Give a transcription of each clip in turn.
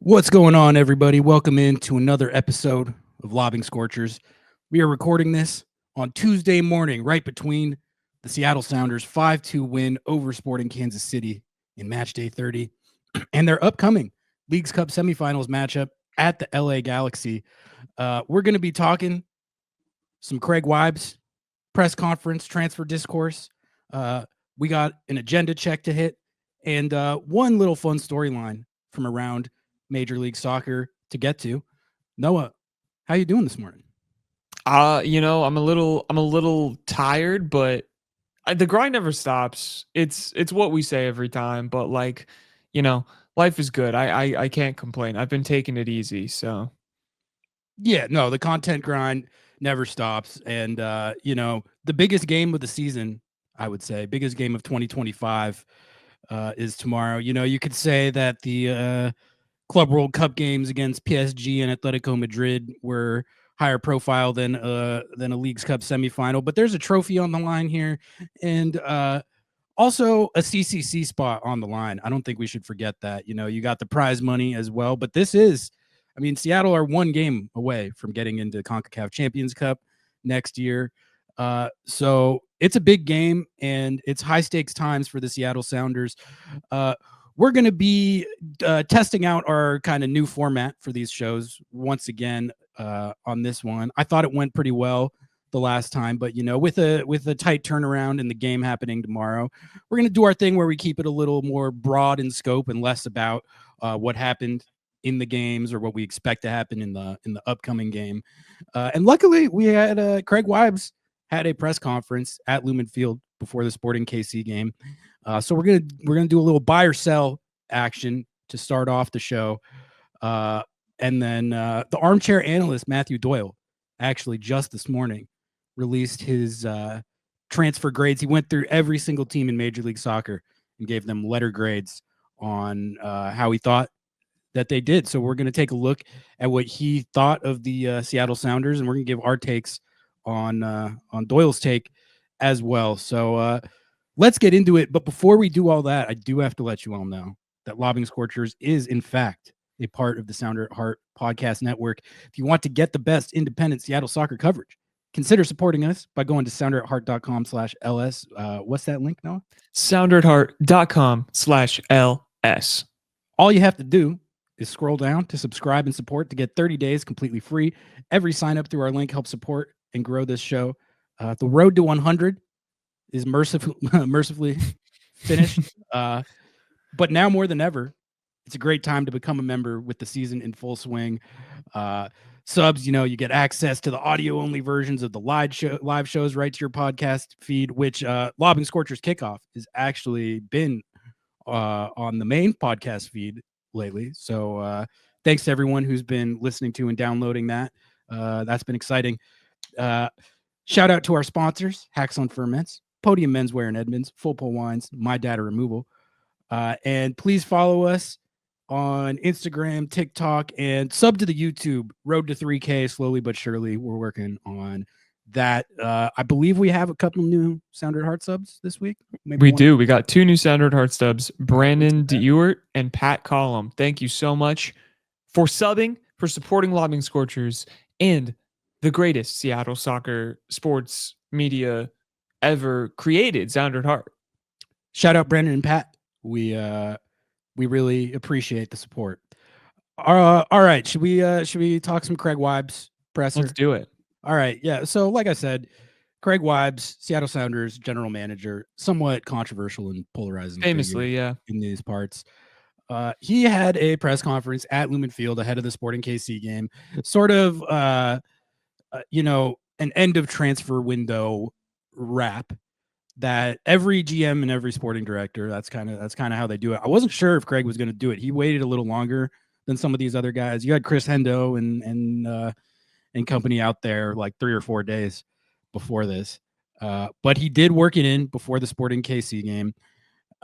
What's going on, everybody? Welcome into another episode of Lobbing Scorchers. We are recording this on Tuesday morning, right between the Seattle Sounders 5-2 win over Sporting Kansas City in Matchday 30 and their upcoming Leagues Cup semifinals matchup at the LA Galaxy. We're going to be talking some Craig Waibel's press conference, transfer discourse. We got an agenda check to hit and one little fun storyline from around Major League Soccer to get to. Noah, how you doing this morning? I'm a little tired, but the grind never stops. It's what we say every time, but life is good. I can't complain. I've been taking it easy, so. Yeah, no, the content grind never stops. And, the biggest game of the season, I would say, biggest game of 2025 is tomorrow. You could say that the Club World Cup games against PSG and Atletico Madrid were higher profile than a Leagues Cup semifinal, but there's a trophy on the line here, and also a CCC spot on the line. I don't think we should forget that. You got the prize money as well, but Seattle are one game away from getting into CONCACAF Champions Cup next year. So it's a big game, and it's high stakes times for the Seattle Sounders. We're going to be testing out our kind of new format for these shows once again on this one. I thought it went pretty well the last time, but with a tight turnaround in the game happening tomorrow, we're going to do our thing where we keep it a little more broad in scope and less about what happened in the games or what we expect to happen in the upcoming game. And luckily, we had Craig Waibel had a press conference at Lumen Field before the Sporting KC game. So we're gonna do a little buy or sell action to start off the show, and then the Armchair Analyst Matt Doyle actually just this morning released his transfer grades. He went through every single team in Major League Soccer and gave them letter grades on how he thought that they did. So we're going to take a look at what he thought of the Seattle Sounders, and we're going to give our takes on Doyle's take as well. So let's get into it. But before we do all that, I do have to let you all know that Lobbing Scorchers is, in fact, a part of the Sounder at Heart podcast network. If you want to get the best independent Seattle soccer coverage, consider supporting us by going to sounderatheart.com/LS. What's that link, Noah? sounderatheart.com/LS. All you have to do is scroll down to subscribe and support to get 30 days completely free. Every sign up through our link helps support and grow this show. The road to 100 is mercifully finished. But now more than ever, it's a great time to become a member with the season in full swing. Subs, you get access to the audio-only versions of the live shows right to your podcast feed, which Lobbing Scorchers Kickoff has actually been on the main podcast feed lately. So thanks to everyone who's been listening to and downloading that. That's been exciting. Shout out to our sponsors, Hacks on Ferments, Podium Menswear in Edmonds, Full Pull Wines, My Data Removal. And please follow us on Instagram, TikTok, and sub to the YouTube. Road to 3K, slowly but surely. We're working on that. I believe we have a couple new Sounder at Heart subs this week. We do. We got 2 new Sounder at Heart subs, Brandon DeEwert and Pat Collum. Thank you so much for subbing, for supporting Lobbing Scorchers, and the greatest Seattle soccer sports media ever created, Sounder at Heart. Shout out Brandon and Pat. We really appreciate the support. All right, should we talk some Craig Waibel's presser? Let's do it. All right, yeah. So like I said, Craig Waibel, Seattle Sounders general manager, somewhat controversial and polarizing. Famously, yeah. In these parts. He had a press conference at Lumen Field ahead of the Sporting KC game, sort of an end of transfer window wrap that every GM and every sporting director, that's kind of how they do it. I wasn't sure if Craig was going to do it. He waited a little longer than some of these other guys. You had Chris Hendo and company out there like 3 or 4 days before this. But he did work it in before the Sporting KC game.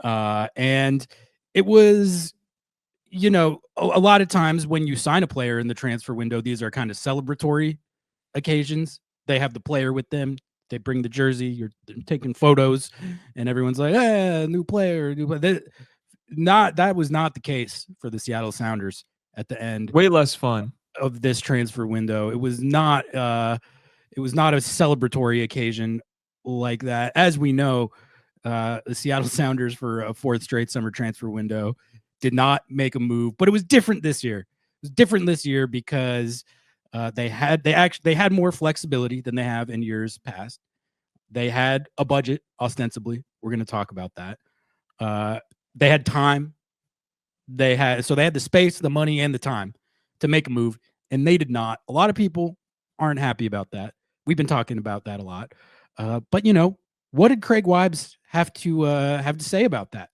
And it was, a lot of times when you sign a player in the transfer window, these are kind of celebratory occasions. They have the player with them. They bring the jersey, you're taking photos, and everyone's like, new player. That was not the case for the Seattle Sounders at the end Way less fun. of this transfer window. It was not a celebratory occasion like that. As we know, the Seattle Sounders for a fourth straight summer transfer window did not make a move, but it was different this year. It was different this year because they had more flexibility than they have in years past. They had a budget, ostensibly. We're going to talk about that. They had time. They had the space, the money, and the time to make a move, and they did not. A lot of people aren't happy about that. We've been talking about that a lot. But what did Craig Waibel have to say about that?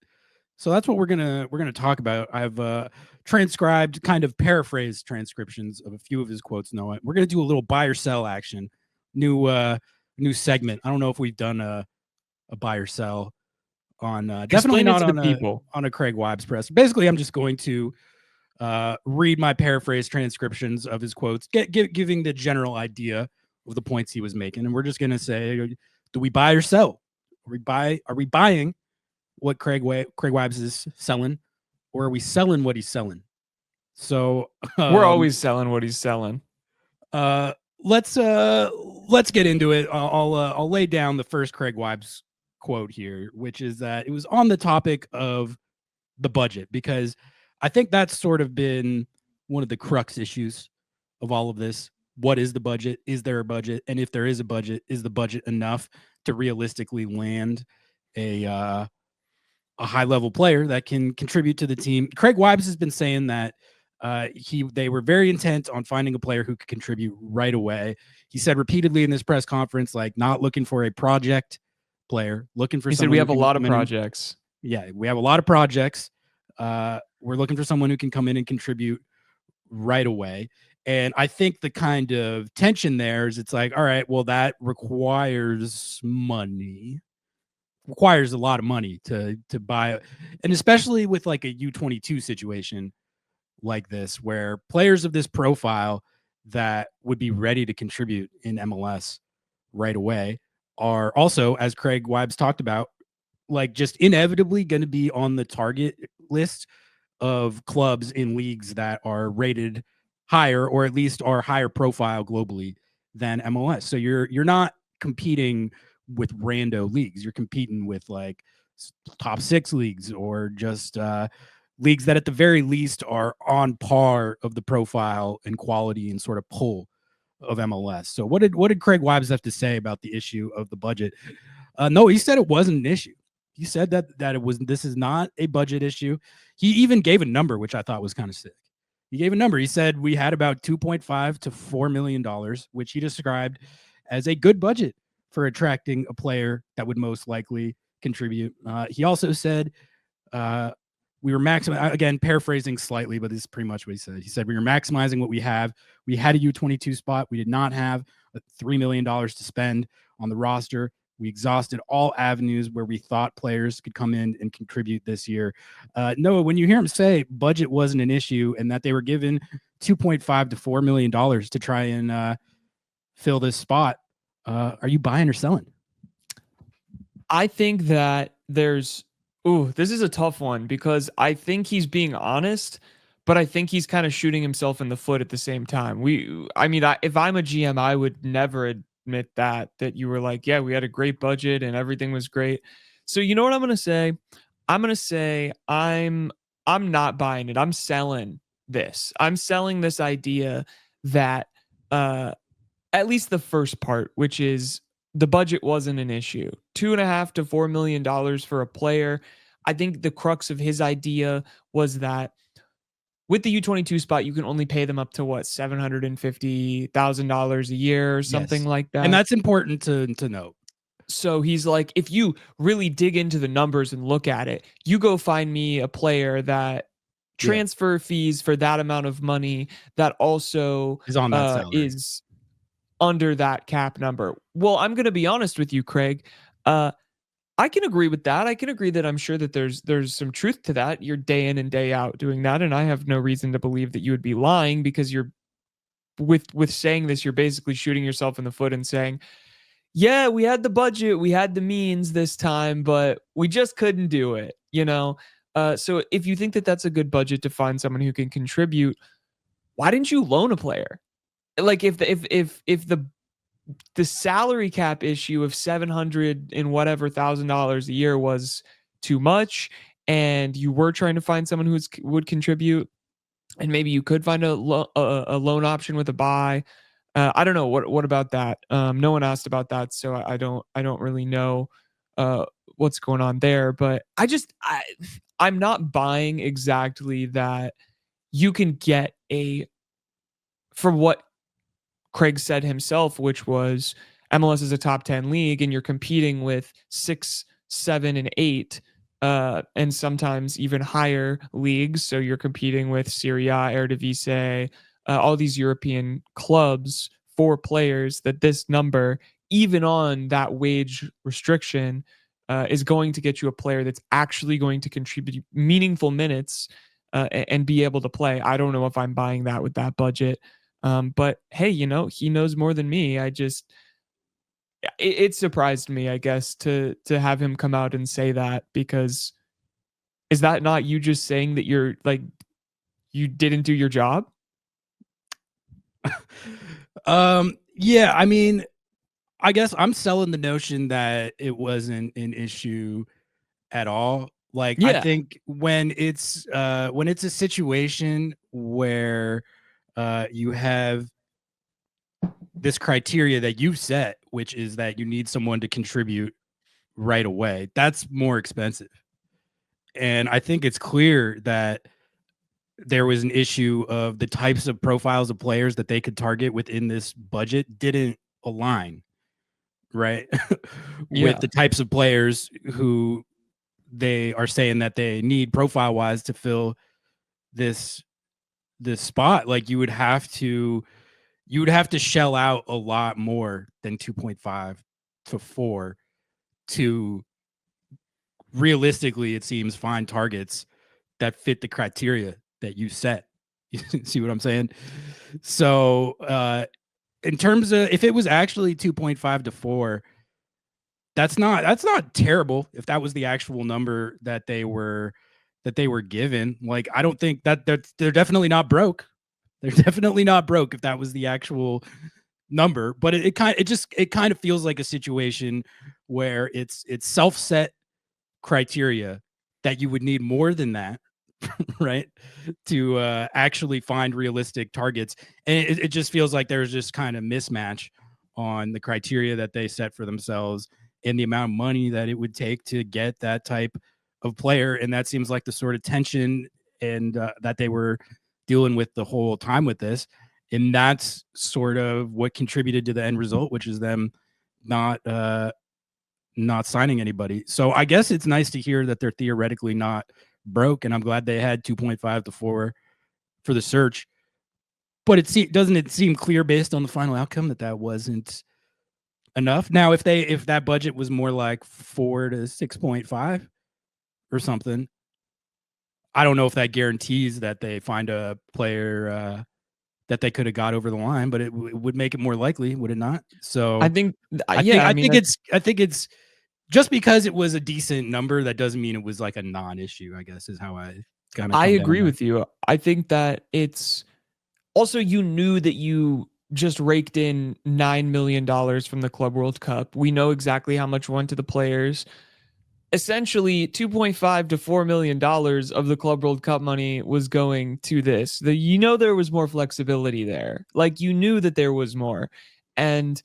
So that's what we're gonna talk about. I've transcribed, kind of paraphrased transcriptions of a few of his quotes. Noah, we're gonna do a little buy or sell action. New segment. I don't know if we've done a buy or sell on definitely not on a Craig Waibel press. Basically, I'm just going to read my paraphrased transcriptions of his quotes, giving the general idea of the points he was making, and we're just gonna say, do we buy or sell? Are we buying what Craig Waibel is selling, or are we selling what he's selling? So we're always selling what he's selling. Let's get into it. I'll lay down the first Craig Waibel quote here, which is that it was on the topic of the budget, because I think that's sort of been one of the crux issues of all of this. What is the budget? Is there a budget? And if there is a budget, is the budget enough to realistically land a high level player that can contribute to the team? Craig Waibel has been saying that they were very intent on finding a player who could contribute right away. He said repeatedly in this press conference, like, not looking for a project player, looking for. He said we have a lot of projects. Yeah, we have a lot of projects. We're looking for someone who can come in and contribute right away. And I think the kind of tension there is, it's like, all right, well, that requires money. Requires a lot of money to buy, and especially with like a U22 situation like this, where players of this profile that would be ready to contribute in MLS right away are also, as Craig Waibel talked about, like just inevitably going to be on the target list of clubs in leagues that are rated higher, or at least are higher profile globally than MLS. So you're not competing with rando leagues. You're competing with like top 6 leagues, or just leagues that at the very least are on par of the profile and quality and sort of pull of MLS. So what did Craig Waibel have to say about the issue of the budget? No, he said it wasn't an issue. He said this is not a budget issue. He even gave a number, which I thought was kind of sick. He gave a number. He said we had about $2.5 to $4 million, which he described as a good budget for attracting a player that would most likely contribute. He also said we were maximizing, again, paraphrasing slightly, but this is pretty much what he said. He said we were maximizing what we have. We had a U22 spot. We did not have $3 million to spend on the roster. We exhausted all avenues where we thought players could come in and contribute this year. Noah, when you hear him say budget wasn't an issue and that they were given $2.5 to $4 million to try and fill this spot, are you buying or selling? I think that this is a tough one, because I think he's being honest, but I think he's kind of shooting himself in the foot at the same time. If I'm a GM, I would never admit that you were like, yeah, we had a great budget and everything was great. So you know what I'm going to say? I'm going to say I'm not buying it. I'm selling this. I'm selling this idea that at least the first part, which is the budget wasn't an issue. $2.5 to $4 million for a player. I think the crux of his idea was that with the U22 spot, you can only pay them up to $750,000 a year or something like that. And that's important to note. So he's like, if you really dig into the numbers and look at it, you go find me a player that transfer fees for that amount of money that also is on that salary. Is under that cap number. Well, I'm going to be honest with you, Craig. I can agree with that. I can agree that I'm sure that there's some truth to that. You're day in and day out doing that, and I have no reason to believe that you would be lying, because you're with saying this, you're basically shooting yourself in the foot and saying, yeah, we had the budget, we had the means this time, but we just couldn't do it. So if you think that that's a good budget to find someone who can contribute, why didn't you loan a player? Like if the salary cap issue of 700 and whatever $1,000 a year was too much, and you were trying to find someone who would contribute, and maybe you could find a loan option with a buy. I don't know what about that. No one asked about that, so I don't really know what's going on there. But I'm not buying exactly that you can get for what Craig said himself, which was MLS is a top 10 league and you're competing with 6, 7, and 8, and sometimes even higher leagues. So you're competing with Serie A, Eredivisie, all these European clubs for players, that this number, even on that wage restriction, is going to get you a player that's actually going to contribute meaningful minutes and be able to play. I don't know if I'm buying that with that budget. But hey, he knows more than me. It surprised me, I guess, to have him come out and say that, because is that not you just saying that you're like, you didn't do your job? Yeah, I mean, I guess I'm selling the notion that it wasn't an issue at all. Like, I Yeah. think when it's a situation where you have this criteria that you've set, which is that you need someone to contribute right away, that's more expensive. And I think it's clear that there was an issue of the types of profiles of players that they could target within this budget didn't align, right? With Yeah. the types of players who they are saying that they need profile wise to fill this spot. Like you would have to shell out a lot more than 2.5 to 4 to realistically, it seems, find targets that fit the criteria that you set. You see what I'm saying? So in terms of if it was actually 2.5 to 4, that's not terrible if that was the actual number that they were given. Like, I don't think that they're definitely not broke. They're definitely not broke if that was the actual number. But it kind of feels like a situation where it's self-set criteria that you would need more than that, right, to actually find realistic targets. And it just feels like there's just kind of mismatch on the criteria that they set for themselves and the amount of money that it would take to get that type of player. And that seems like the sort of tension and that they were dealing with the whole time with this. And that's sort of what contributed to the end result, which is them not signing anybody. So I guess it's nice to hear that they're theoretically not broke, and I'm glad they had 2.5 to 4 for the search. But doesn't it seem clear based on the final outcome that wasn't enough? Now, if that budget was more like 4 to 6.5 or something, I don't know if that guarantees that they find a player that they could have got over the line, but it would make it more likely, would it not? So I think, I think it's just because it was a decent number, that doesn't mean it was like a non-issue, I guess, is how I kind of I agree with you. I think that it's also, you knew that you just raked in $9 million from the Club World Cup. We know exactly how much went to the players. Essentially, $2.5 to $4 million of the Club World Cup money was going to this. There was more flexibility there. Like, you knew that there was more. And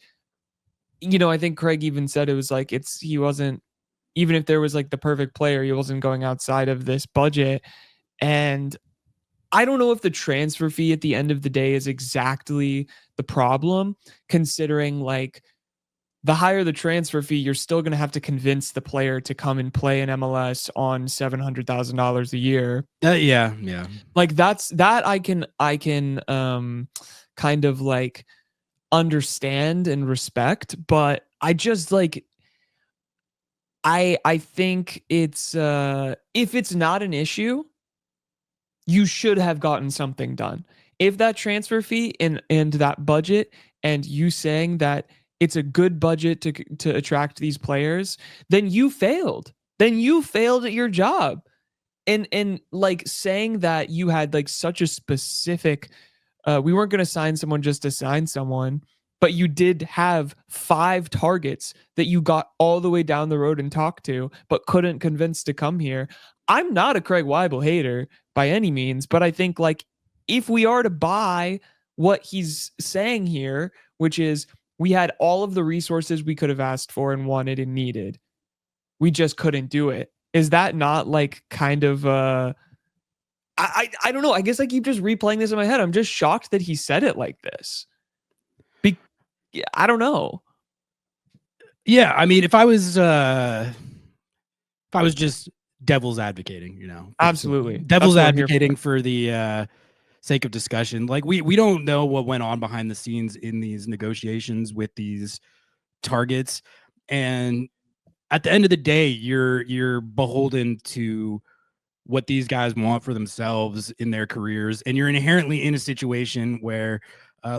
I think Craig even said it was like, he wasn't, even if there was like the perfect player, he wasn't going outside of this budget. And I don't know if the transfer fee at the end of the day is exactly the problem, considering like the higher the transfer fee, you're still going to have to convince the player to come and play in MLS on $700,000 a year. Yeah. Like that I can kind of like understand and respect, but I just like, I think it's if it's not an issue, you should have gotten something done. If that transfer fee and that budget, and you saying that it's a good budget to attract these players, then you failed. Then you failed at your job. And like saying that you had like such a specific we weren't going to sign someone just to sign someone, but you did have 5 targets that you got all the way down the road and talked to, but couldn't convince to come here. I'm not a Craig Waibel hater by any means, but I think like if we are to buy what he's saying here, which is we had all of the resources we could have asked for and wanted and needed, we just couldn't do it. Is that not like kind of I don't know. I guess I keep just replaying this in my head. I'm just shocked that he said it like this. I don't know. Yeah, I mean, if I was just devil's advocating, Absolutely. devil's advocating for the sake of discussion, like we don't know what went on behind the scenes in these negotiations with these targets, and at the end of the day, you're beholden to what these guys want for themselves in their careers, and you're inherently in a situation where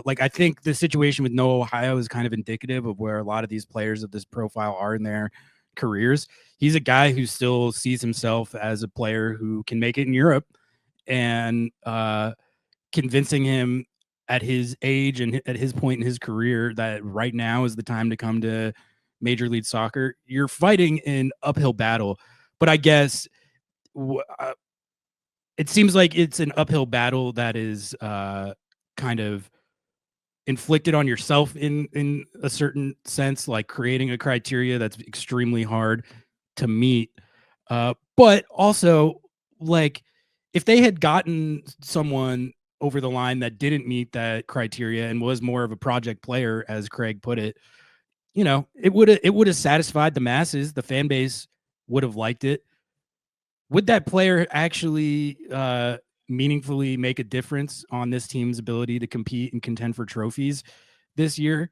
like I think the situation with Noah Ohio is kind of indicative of where a lot of these players of this profile are in their careers. He's a guy who still sees himself as a player who can make it in Europe, and convincing him at his age and at his point in his career that right now is the time to come to Major League Soccer. You're fighting an uphill battle, but I guess it seems like it's an uphill battle that is kind of inflicted on yourself in a certain sense, like creating a criteria that's extremely hard to meet. But also, like, if they had gotten someone over the line that didn't meet that criteria and was more of a project player, as Craig put it, it would have satisfied the masses. The fan base would have liked it. Would that player actually meaningfully make a difference on this team's ability to compete and contend for trophies this year?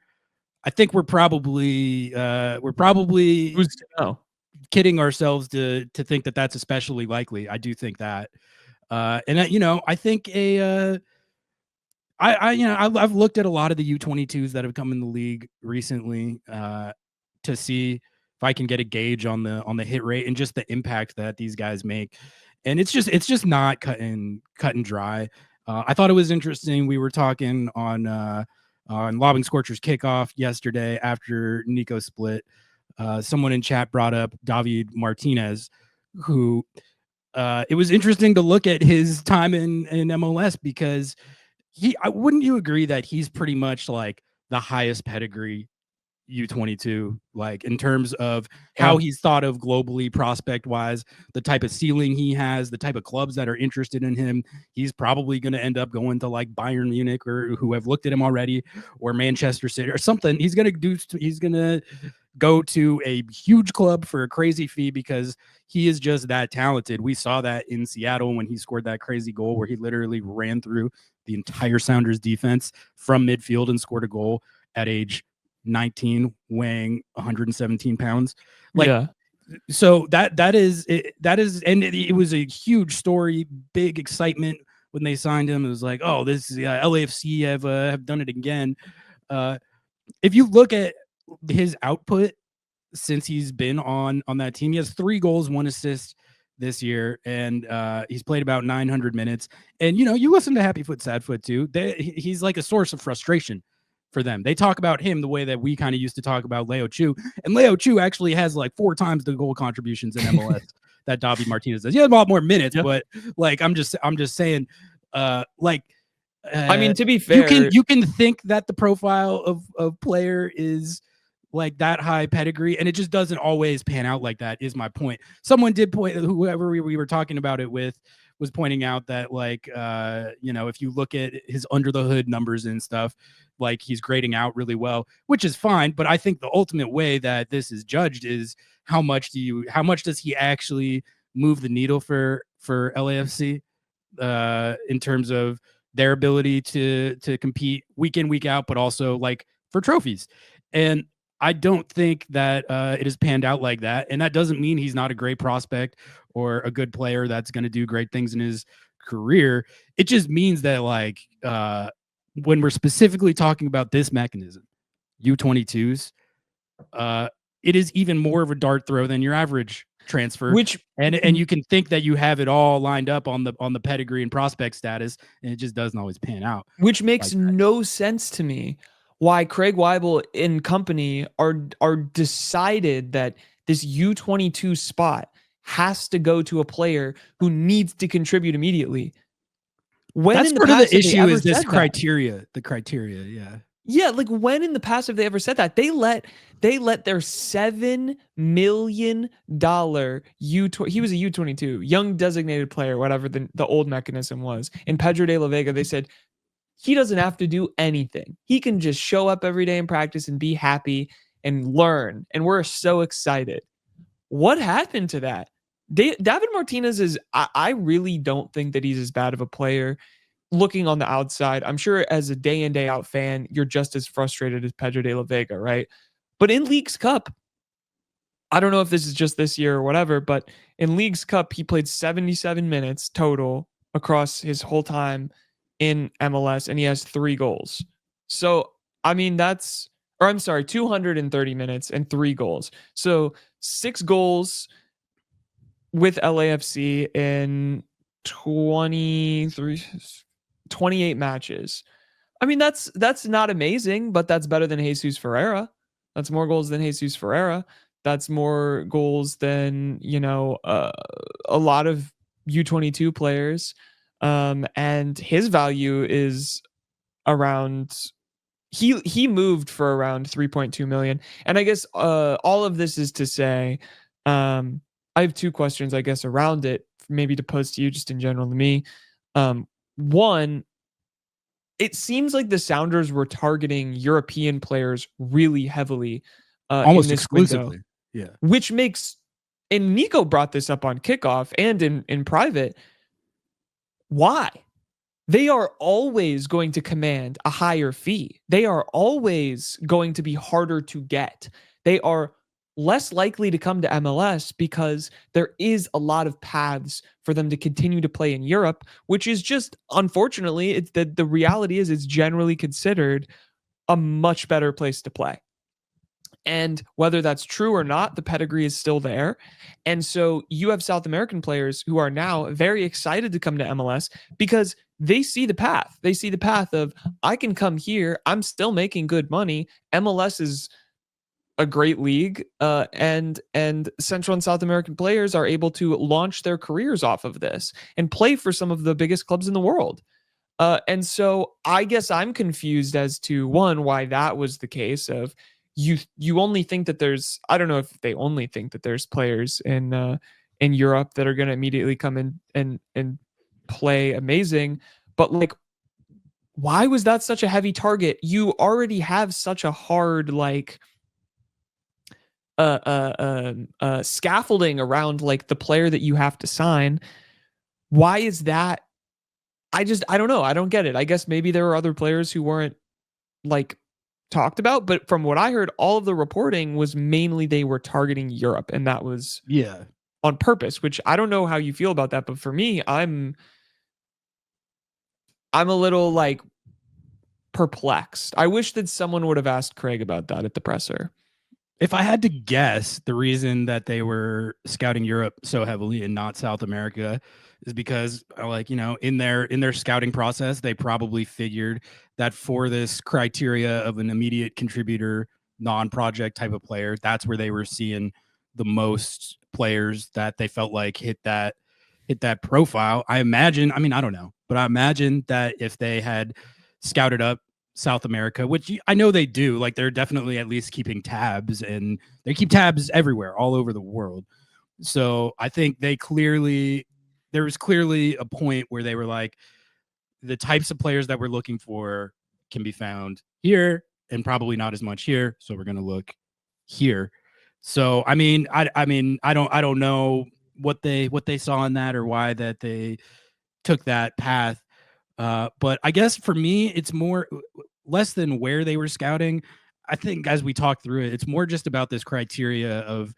I think we're probably Who's to know? Kidding ourselves to think that that's especially likely. I do think that, and I think I've looked at a lot of the U22s that have come in the league recently to see if I can get a gauge on the hit rate and just the impact that these guys make. And it's just not cut and dry. I thought it was interesting. We were talking on Lobbing Scorchers kickoff yesterday after Nico split. Someone in chat brought up David Martinez, who it was interesting to look at his time in MLS because wouldn't you agree that he's pretty much like the highest pedigree U22, like in terms of how he's thought of globally, prospect wise, the type of ceiling he has, the type of clubs that are interested in him. He's probably going to end up going to like Bayern Munich or who have looked at him already, or Manchester City or something. He's going to go to a huge club for a crazy fee because he is just that talented. We saw that in Seattle when he scored that crazy goal where he literally ran through the entire Sounders defense from midfield and scored a goal at age 19, weighing 117 pounds. Like, yeah. So that is, and it was a huge story, big excitement when they signed him. It was like, oh, this is LAFC have done it again. If you look at his output since he's been on that team, he has 3 goals, 1 assist this year, and he's played about 900 minutes. And you listen to Happy Foot, Sad Foot too. He's like a source of frustration for them. They talk about him the way that we kind of used to talk about Leo Chu, and Leo Chu actually has like 4 times the goal contributions in MLS that David Martinez does. He has a lot more minutes, but like I'm just saying, I mean, to be fair, you can think that the profile of player is like that high pedigree, and it just doesn't always pan out like that, is my point. Someone did point, whoever we were talking about it with was pointing out that like if you look at his under the hood numbers and stuff, like he's grading out really well, which is fine, but I think the ultimate way that this is judged is how much does he actually move the needle for LAFC in terms of their ability to compete week in, week out, but also like for trophies. And I don't think that it has panned out like that. And that doesn't mean he's not a great prospect or a good player that's going to do great things in his career. It just means that like when we're specifically talking about this mechanism, U22s, it is even more of a dart throw than your average transfer, Which and you can think that you have it all lined up on the pedigree and prospect status, and it just doesn't always pan out. which makes like no sense to me. Why Craig Waibel and company are decided that this U22 spot has to go to a player who needs to contribute immediately. When That's in the sort of past the have they issue ever is this said that? criteria. The criteria, yeah. Yeah, like when in the past have they ever said that? They let their $7 million he was a U22 young designated player, whatever the old mechanism was. In Pedro de la Vega, they said he doesn't have to do anything. He can just show up every day in practice and be happy and learn. And we're so excited. What happened to that? David Martinez is, I really don't think that he's as bad of a player. Looking on the outside, I'm sure as a day in, day out fan, you're just as frustrated as Pedro de la Vega, right? But in Leagues Cup, I don't know if this is just this year or whatever, but in Leagues Cup, he played 77 minutes total across his whole time in MLS, and he has 3 goals. So, I mean, 230 minutes and 3 goals. So 6 goals with LAFC in 28 matches. I mean, that's not amazing, but that's better than Jesus Ferreira. That's more goals than Jesus Ferreira. That's more goals than, a lot of U22 players. And his value is around he moved for around 3.2 million. And I guess all of this is to say, I have 2 questions, I guess, around it, maybe to pose to you just in general to me. One, it seems like the Sounders were targeting European players really heavily in Almost this window, exclusively. Yeah. which makes, and Nico brought this up on kickoff and in private. Why? They are always going to command a higher fee. They are always going to be harder to get. They are less likely to come to MLS because there is a lot of paths for them to continue to play in Europe, which is just, unfortunately, it's the reality is it's generally considered a much better place to play. And whether that's true or not, the pedigree is still there. And so you have South American players who are now very excited to come to MLS because they see the path. They see the path of, I can come here, I'm still making good money. MLS is a great league, and Central and South American players are able to launch their careers off of this and play for some of the biggest clubs in the world. And so I guess I'm confused as to, one, why that was the case of you only think that there's, I don't know if they only think that there's players in Europe that are going to immediately come in and play amazing, but like, why was that such a heavy target? You already have such a hard scaffolding around like the player that you have to sign. Why is that? I don't know. I don't get it. I guess maybe there were other players who weren't like talked about, but from what I heard, all of the reporting was mainly they were targeting Europe, and that was on purpose, which I don't know how you feel about that, but for me, I'm a little like perplexed. I wish that someone would have asked Craig about that at the presser. If I had to guess, the reason that they were scouting Europe so heavily and not South America is because, in their scouting process, they probably figured that for this criteria of an immediate contributor, non-project type of player, that's where they were seeing the most players that they felt like hit that profile. I imagine, I don't know, but I imagine that if they had scouted up South America, which I know they do, like they're definitely at least keeping tabs, and they keep tabs everywhere, all over the world. So I think there was clearly a point where they were like, the types of players that we're looking for can be found here and probably not as much here. So we're going to look here. So, I don't know what they saw in that or why that they took that path. But I guess for me, it's more less than where they were scouting. I think as we talk through it, it's more just about this criteria of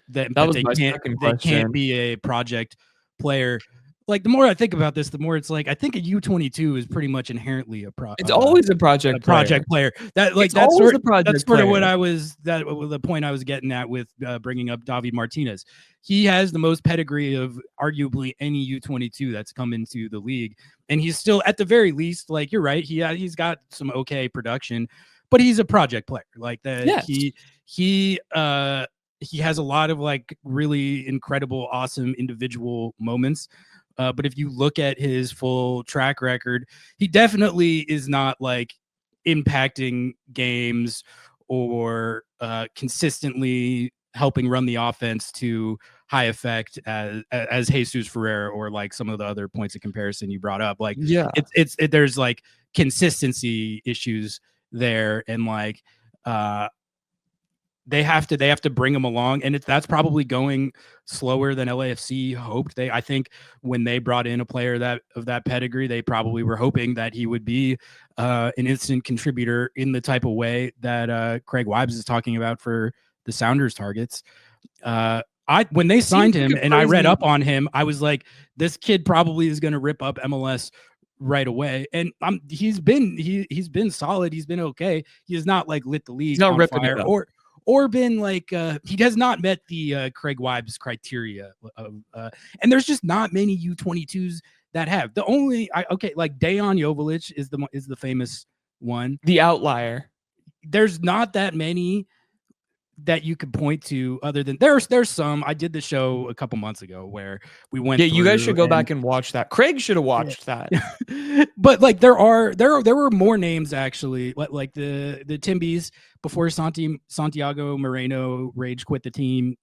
that was they my can't second they question. can't be a project player. like the more I think about this, the more it's like I think a U22 is pretty much inherently It's always a a project player. project player. That like It's always a that's project sort of player. what I was that the point I was getting at with bringing up David Martinez. He has the most pedigree of arguably any U22 that's come into the league, and he's still at the very least, like you're right, he's got some okay production, but he's a project player. Like that Yes. he has a lot of like really incredible, awesome individual moments. But if you look at his full track record, he definitely is not like impacting games or consistently helping run the offense to high effect as Jesus Ferreira or like some of the other points of comparison you brought up. Like Yeah. there's like consistency issues there, and like they have to bring him along, and that's probably going slower than LAFC hoped. I think when they brought in a player of that pedigree, they probably were hoping that he would be an instant contributor in the type of way that Craig Waibel is talking about for the Sounders targets. When they signed him and I read up on him, I was like, this kid probably is going to rip up MLS right away. And he's been solid. He's been okay. He has not like lit the league on fire or been like he has not met the Craig Waibel's criteria of and there's just not many U22s that have. The only like Dejan Joveljic is the famous one, the outlier. There's not that many that you could point to other than there's some. I did the show a couple months ago where we went you guys should go back and watch that. Craig should have watched that. But like there were more names actually, like the Timbies before Santiago Moreno rage quit the team.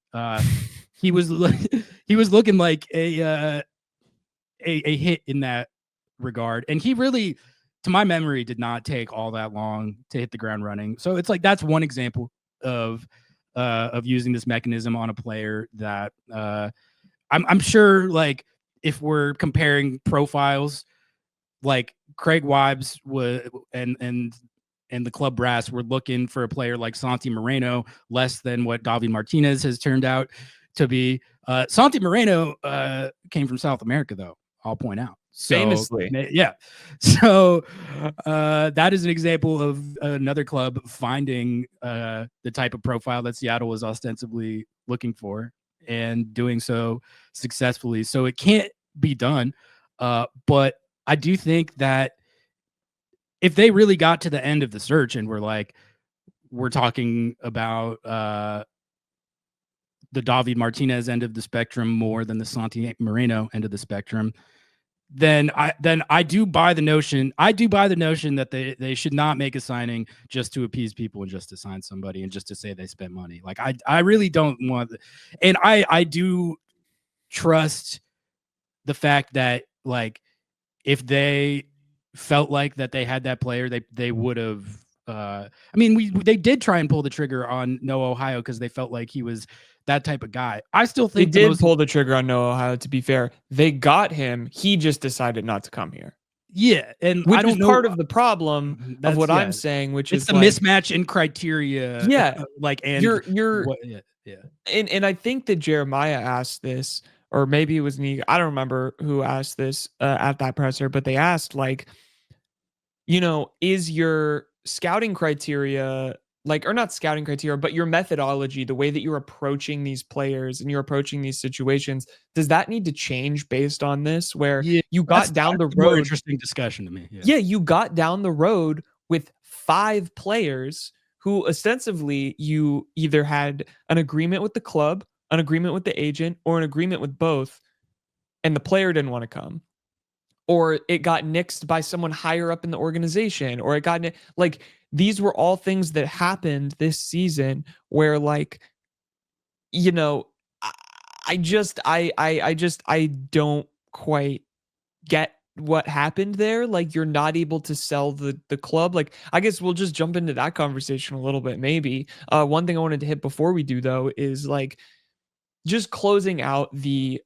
He was looking like a hit in that regard, and he really, to my memory, did not take all that long to hit the ground running. So it's like that's one example of using this mechanism on a player that I'm sure, like if we're comparing profiles, like Craig Waibel would and the club brass were looking for a player like Santi Moreno, less than what David Martinez has turned out to be. Santi Moreno came from South America, though, I'll point out. So, famously. Yeah. So that is an example of another club finding the type of profile that Seattle was ostensibly looking for and doing so successfully. So it can't be done. But I do think that if they really got to the end of the search and we're talking about the David Martinez end of the spectrum more than the Santi Moreno end of the spectrum, then I do buy the notion. That they should not make a signing just to appease people and just to sign somebody and just to say they spent money. Like I really don't want, and I do trust the fact that like if they felt like that they had that player, they would have. I mean, they did try and pull the trigger on Noah Ohio because they felt like he was that type of guy. I still think they did pull the trigger on Noah Ohio. To be fair, they got him. He just decided not to come here. Yeah, and which is part of the problem of what I'm saying, which is the mismatch in criteria. Yeah, like and you're yeah. And I think that Jeremiah asked this, or maybe it was me. I don't remember who asked this at that presser, but they asked like, is your scouting criteria or not scouting criteria, but your methodology, the way that you're approaching these players and you're approaching these situations, does that need to change based on this? Where you got down the road, more interesting discussion to me. Yeah, you got down the road with 5 players who ostensibly you either had an agreement with the club, an agreement with the agent, or an agreement with both, and the player didn't want to come. Or it got nixed by someone higher up in the organization, or it got these were all things that happened this season where I don't quite get what happened there. Like you're not able to sell the club. Like I guess we'll just jump into that conversation a little bit. Maybe one thing I wanted to hit before we do though is just closing out the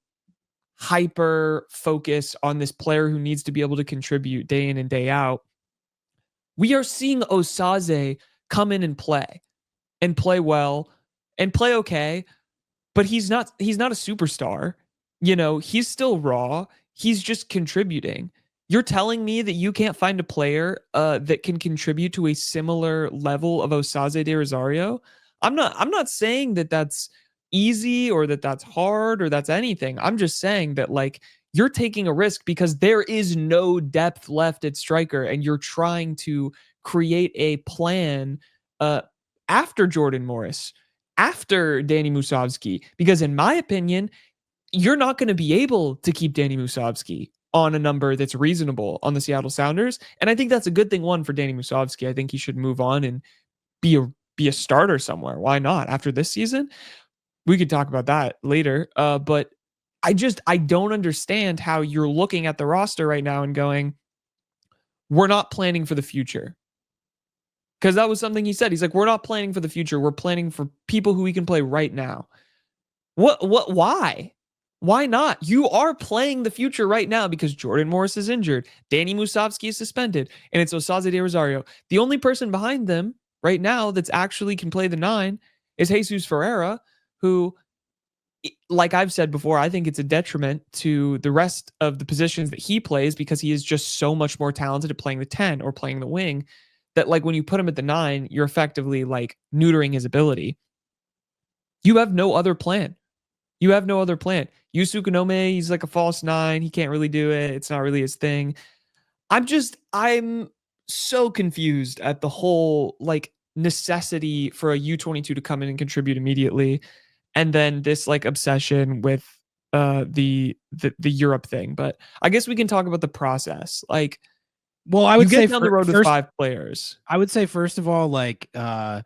hyper focus on this player who needs to be able to contribute day in and day out. We are seeing Osaze come in and play well and play okay, but he's not a superstar. He's still raw. he's just contributing. You're telling me that you can't find a player that can contribute to a similar level of Osaze de Rosario? I'm not saying that that's easy or that that's hard or that's anything. I'm just saying that like you're taking a risk because there is no depth left at striker, and you're trying to create a plan after Jordan Morris, after Danny Musovski, because in my opinion, you're not going to be able to keep Danny Musovski on a number that's reasonable on the Seattle Sounders. And I think that's a good thing, one, for Danny Musovski. I think he should move on and be a starter somewhere. Why not? After this season, we could talk about that later. But I don't understand how you're looking at the roster right now and going, we're not planning for the future. Because that was something he said. He's like, we're not planning for the future. We're planning for people who we can play right now. Why? Why not? You are playing the future right now because Jordan Morris is injured. Danny Musovski is suspended. And it's Osaze de Rosario. The only person behind them right now that's actually can play the 9 is Jesus Ferreira, who, like I've said before, I think it's a detriment to the rest of the positions that he plays because he is just so much more talented at playing the 10 or playing the wing that like when you put him at the 9, you're effectively like neutering his ability. You have no other plan. Yusuke Nome, he's like a false 9. He can't really do it. It's not really his thing. I'm so confused at the whole like necessity for a U22 to come in and contribute immediately. And then this like obsession with the Europe thing. But I guess we can talk about the process. Like, well, I would say down the road with 5 players. I would say first of all, like it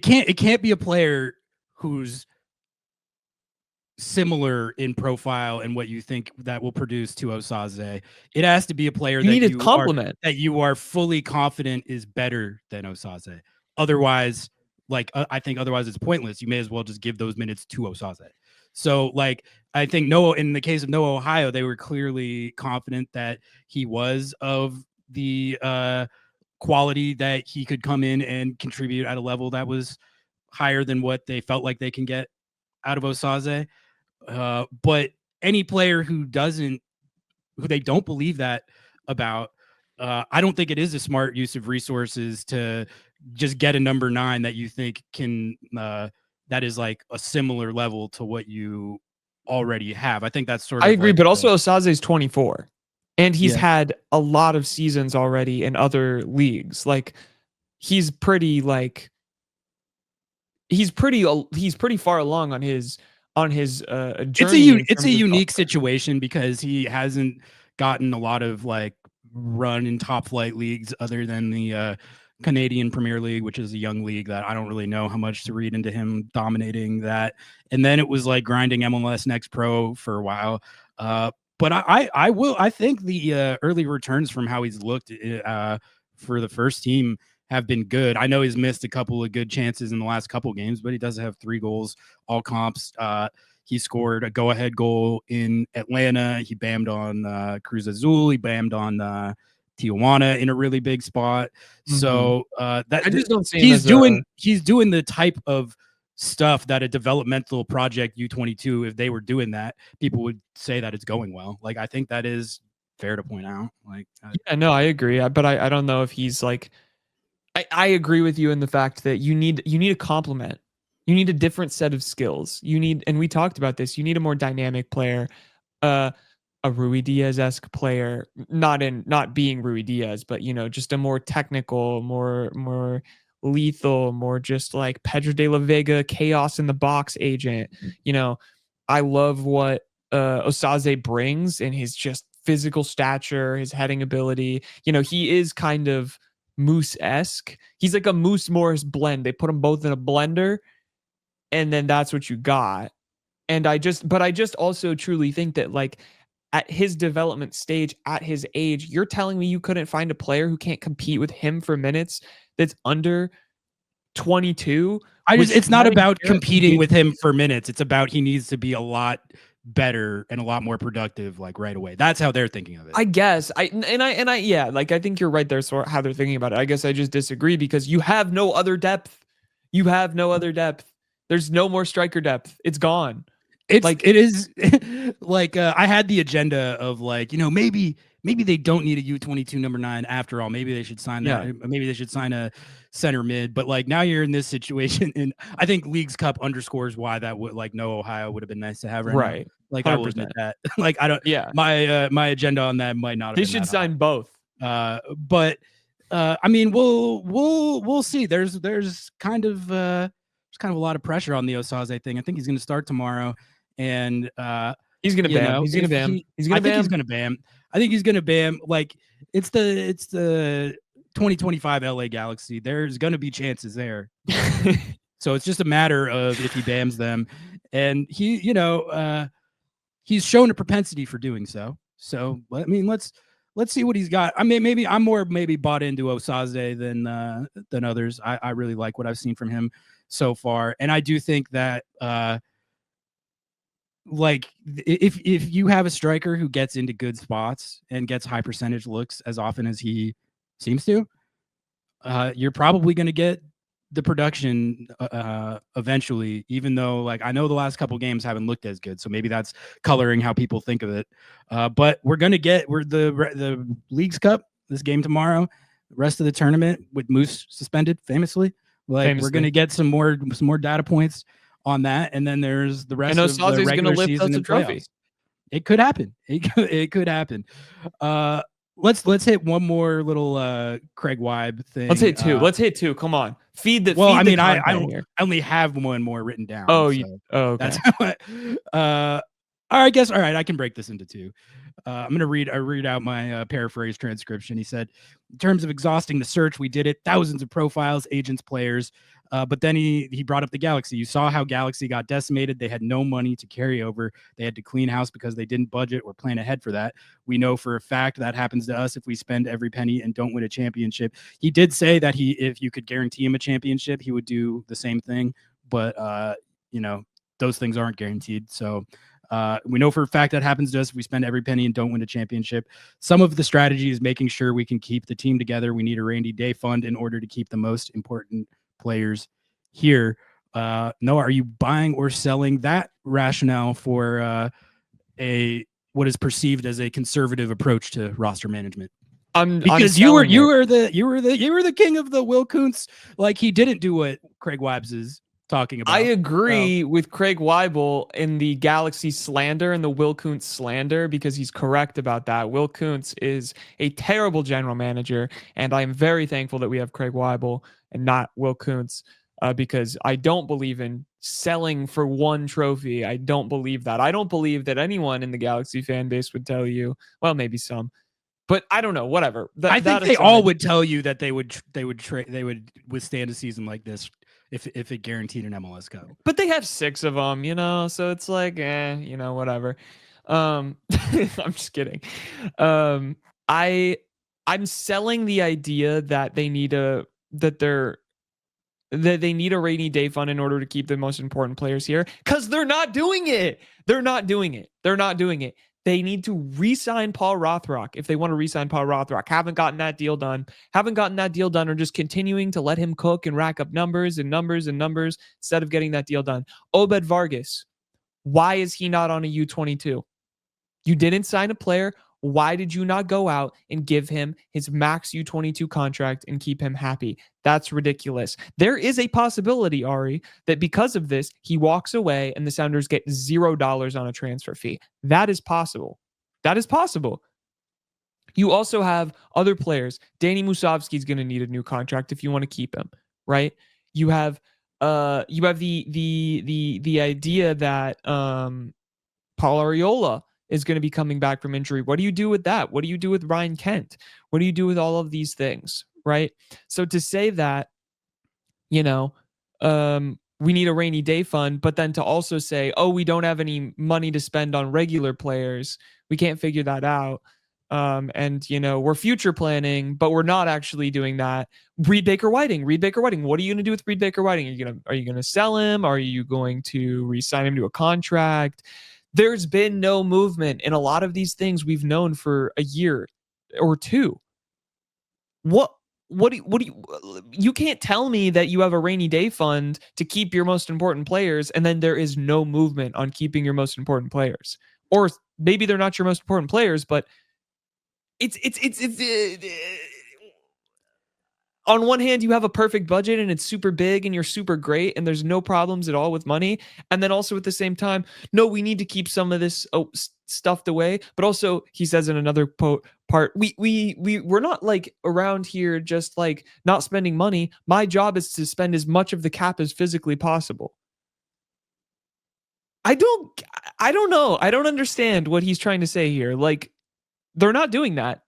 can't be a player who's similar in profile and what you think that will produce to Osaze. It has to be a player that you are fully confident is better than Osaze. Otherwise, like I think otherwise it's pointless. You may as well just give those minutes to Osaze. So like I think in the case of Noah Ohio, they were clearly confident that he was of the quality that he could come in and contribute at a level that was higher than what they felt like they can get out of Osaze. But any player who they don't believe that about, I don't think it is a smart use of resources to just get a number 9 that you think can that is like a similar level to what you already have. I think that's sort of I agree, but also Osaze is 24 and he's had a lot of seasons already in other leagues. Like he's pretty far along on his journey. It's a unique situation because he hasn't gotten a lot of like run in top flight leagues other than the Canadian Premier League, which is a young league that I don't really know how much to read into him dominating that. And then it was like grinding MLS Next Pro for a while. But I think the early returns from how he's looked for the first team have been good. I know he's missed a couple of good chances in the last couple games, but he does have 3 goals, all comps. He scored a go-ahead goal in Atlanta. He bammed on Cruz Azul. He bammed on Tijuana in a really big spot. So that I just don't see he's doing the type of stuff that a developmental project U22, if they were doing that, people would say that it's going well. Like I think that is fair to point out. Like I agree, but I don't know if he's like I agree with you in the fact that you need a complement. You need a different set of skills. And we talked about this, you need a more dynamic player, a Rui Diaz-esque player, not being Rui Diaz, but just a more technical, more lethal, more just like Pedro de la Vega, chaos in the box agent. I love what Osaze brings in his just physical stature, his heading ability. He is kind of Moose-esque. He's like a Moose Morris blend. They put them both in a blender, and then that's what you got. And I just also truly think that like at his development stage, at his age, you're telling me you couldn't find a player who can't compete with him for minutes that's under 22? It's not about competing with him for minutes. It's about he needs to be a lot better and a lot more productive like right away. That's how they're thinking of it. I guess I think you're right there. So how they're thinking about it. I guess I just disagree because you have no other depth. There's no more striker depth. It's gone. It is like I had the agenda of like, maybe they don't need a U22 number 9 after all. Maybe they should sign that. Maybe they should sign a center mid. But like now you're in this situation, and I think Leagues Cup underscores why that would like no Ohio would have been nice to have right now. Like 100%. I will admit that. Like I don't. Yeah. My agenda on that might not have. They should sign both. But I mean, we'll see. There's kind of a lot of pressure on the Osaze thing. I think he's going to start tomorrow. And he's gonna bam. He's gonna bam. I think he's gonna bam. I think he's gonna bam. Like it's the 2025 LA Galaxy. There's gonna be chances there. So it's just a matter of if he bams them. And he, he's shown a propensity for doing so. So I mean, let's see what he's got. I mean, maybe I'm more bought into Osaze than others. I really like what I've seen from him so far, and I do think that. Like if you have a striker who gets into good spots and gets high percentage looks as often as he seems to, you're probably going to get the production eventually, even though like I know the last couple games haven't looked as good. So maybe that's coloring how people think of it. But we're the Leagues Cup, this game tomorrow, rest of the tournament with Moose suspended famously. We're going to get some more data points on that, and then there's the rest of the regular season and playoffs. It could happen. It could happen. Let's hit one more little Craig Waibel thing. Let's hit two. Come on, feed the. Well, feed I mean, I only have one more written down. Okay. That's I guess. All right, I can break this into two. I'm gonna read out my paraphrase transcription. He said, in terms of exhausting the search, we did it. Thousands of profiles, agents, players. But then he brought up the Galaxy. You saw how Galaxy got decimated. They had no money to carry over. They had to clean house because they didn't budget or plan ahead for that. We know for a fact that happens to us if we spend every penny and don't win a championship. He did say that if you could guarantee him a championship, he would do the same thing. But those things aren't guaranteed. So we know for a fact that happens to us if we spend every penny and don't win a championship. Some of the strategy is making sure we can keep the team together. We need a rainy day fund in order to keep the most important players here. Noah, are you buying or selling that rationale for what is perceived as a conservative approach to roster management? Because you were the king of the Will Kuntz. Like he didn't do what Craig Waibel is talking about. I agree with Craig Waibel in the Galaxy slander and the Will Kuntz slander because he's correct about that. Will Kuntz is a terrible general manager, and I'm very thankful that we have Craig Waibel and not Will Kuntz because I don't believe in selling for one trophy. I don't believe that. I don't believe that anyone in the Galaxy fan base would tell you, well, maybe some, but I don't know, whatever. I think they all would tell you that they would withstand a season like this if it guaranteed an MLS Cup. But they have 6 of them, so it's like, whatever. I'm just kidding. I'm selling the idea that they need a rainy day fund in order to keep the most important players here because they're not doing it. They need to re-sign Paul Rothrock if they want to re-sign Paul Rothrock. Haven't gotten that deal done, or just continuing to let him cook and rack up numbers instead of getting that deal done. Obed Vargas, why is he not on a U22? You didn't sign a player. Why did you not go out and give him his max U22 contract and keep him happy? That's ridiculous. There is a possibility, Ari, that because of this, he walks away and the Sounders get $0 on a transfer fee. That is possible. You also have other players. Danny Musovski is going to need a new contract if you want to keep him, right? You have the idea that Paul Arriola is going to be coming back from injury. What do you do with that? What do you do with Ryan Kent? What do you do with all of these things, right? So to say that, we need a rainy day fund, but then to also say, oh, we don't have any money to spend on regular players. We can't figure that out. And we're future planning, but we're not actually doing that. Reed Baker Whiting. What are you going to do with Reed Baker Whiting? Are you going to sell him? Are you going to re-sign him to a contract? There's been no movement in a lot of these things we've known for a year or two. What you can't tell me that you have a rainy day fund to keep your most important players and then there is no movement on keeping your most important players. Or maybe they're not your most important players, but it's on one hand, you have a perfect budget and it's super big and you're super great and there's no problems at all with money. And then also at the same time, no, we need to keep some of this stuffed away. But also, he says in another part, we're not like around here just like not spending money. My job is to spend as much of the cap as physically possible. I don't know. I don't understand what he's trying to say here. Like, they're not doing that.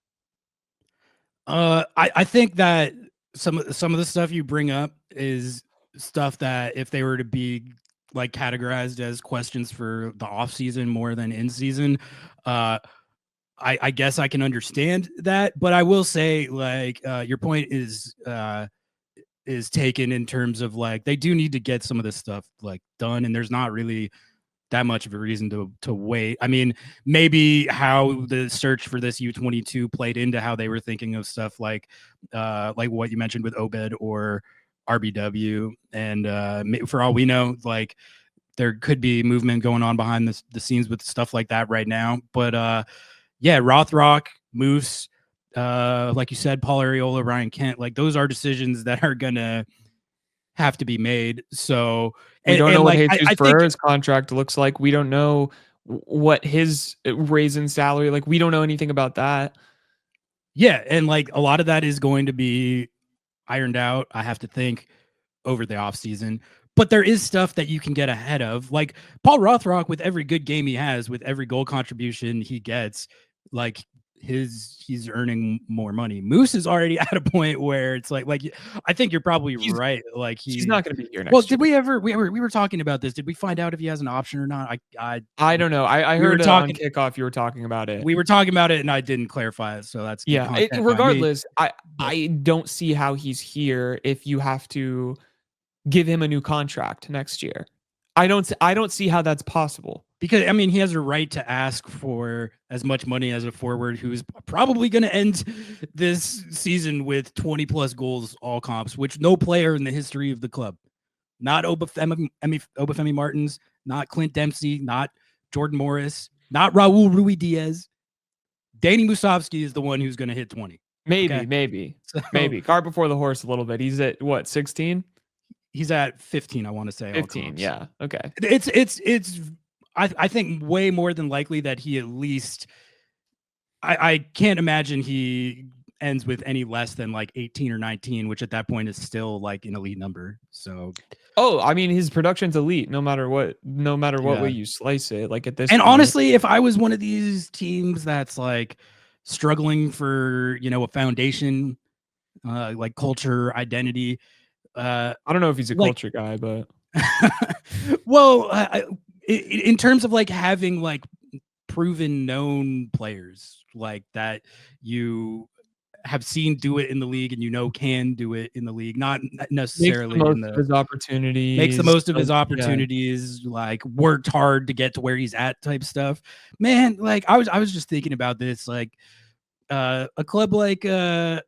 I think that some of the stuff you bring up is stuff that if they were to be like categorized as questions for the off season more than in season, I guess I can understand that. But I will say, like, your point is taken in terms of like they do need to get some of this stuff like done, and there's not really that much of a reason to wait. I mean, maybe how the search for this U22 played into how they were thinking of stuff like what you mentioned with Obed or RBW, and for all we know, like there could be movement going on behind the scenes with stuff like that right now. But yeah, Rothrock, Moose, like you said, Paul Arriola, Ryan Kent, like those are decisions that are gonna have to be made. So we don't know what like Jesus Ferrer's contract looks like. We don't know what his raise in salary, like we don't know anything about that. Yeah, and like a lot of that is going to be ironed out, I have to think, over the offseason. But there is stuff that you can get ahead of. Like Paul Rothrock, with every good game he has, with every goal contribution he gets, like he's earning more money. Moose is already at a point where it's like I think you're probably right. Like he's not going to be here next. Well, did we ever we were talking about this? Did we find out if he has an option or not? I don't know. I heard on kickoff you were talking about it. We were talking about it, and I didn't clarify it. So that's regardless. I don't see how he's here if you have to give him a new contract next year. I don't see how that's possible. Because I mean, he has a right to ask for as much money as a forward who's probably going to end this season with 20+ goals, all comps, which no player in the history of the club, not Obafemi Martins, not Clint Dempsey, not Jordan Morris, not Raul Ruidiaz. Danny Musovski is the one who's going to hit 20. Maybe. Cart before the horse a little bit. He's at what, 16? He's at 15, I want to say. 15, yeah. Okay. It's I think way more than likely that he at least I can't imagine he ends with any less than like 18 or 19, which at that point is still like an elite number. So I mean, his production's elite no matter what way you slice it, like at this and point. Honestly, if I was one of these teams that's like struggling for, a foundation, like culture, identity, I don't know if he's a culture guy, but well, in terms of like having like proven known players like that you have seen do it in the league and can do it in the league, not necessarily makes the most of his opportunities. Makes the most of his opportunities, like worked hard to get to where he's at type stuff. Man, like I was just thinking about this, like a club like who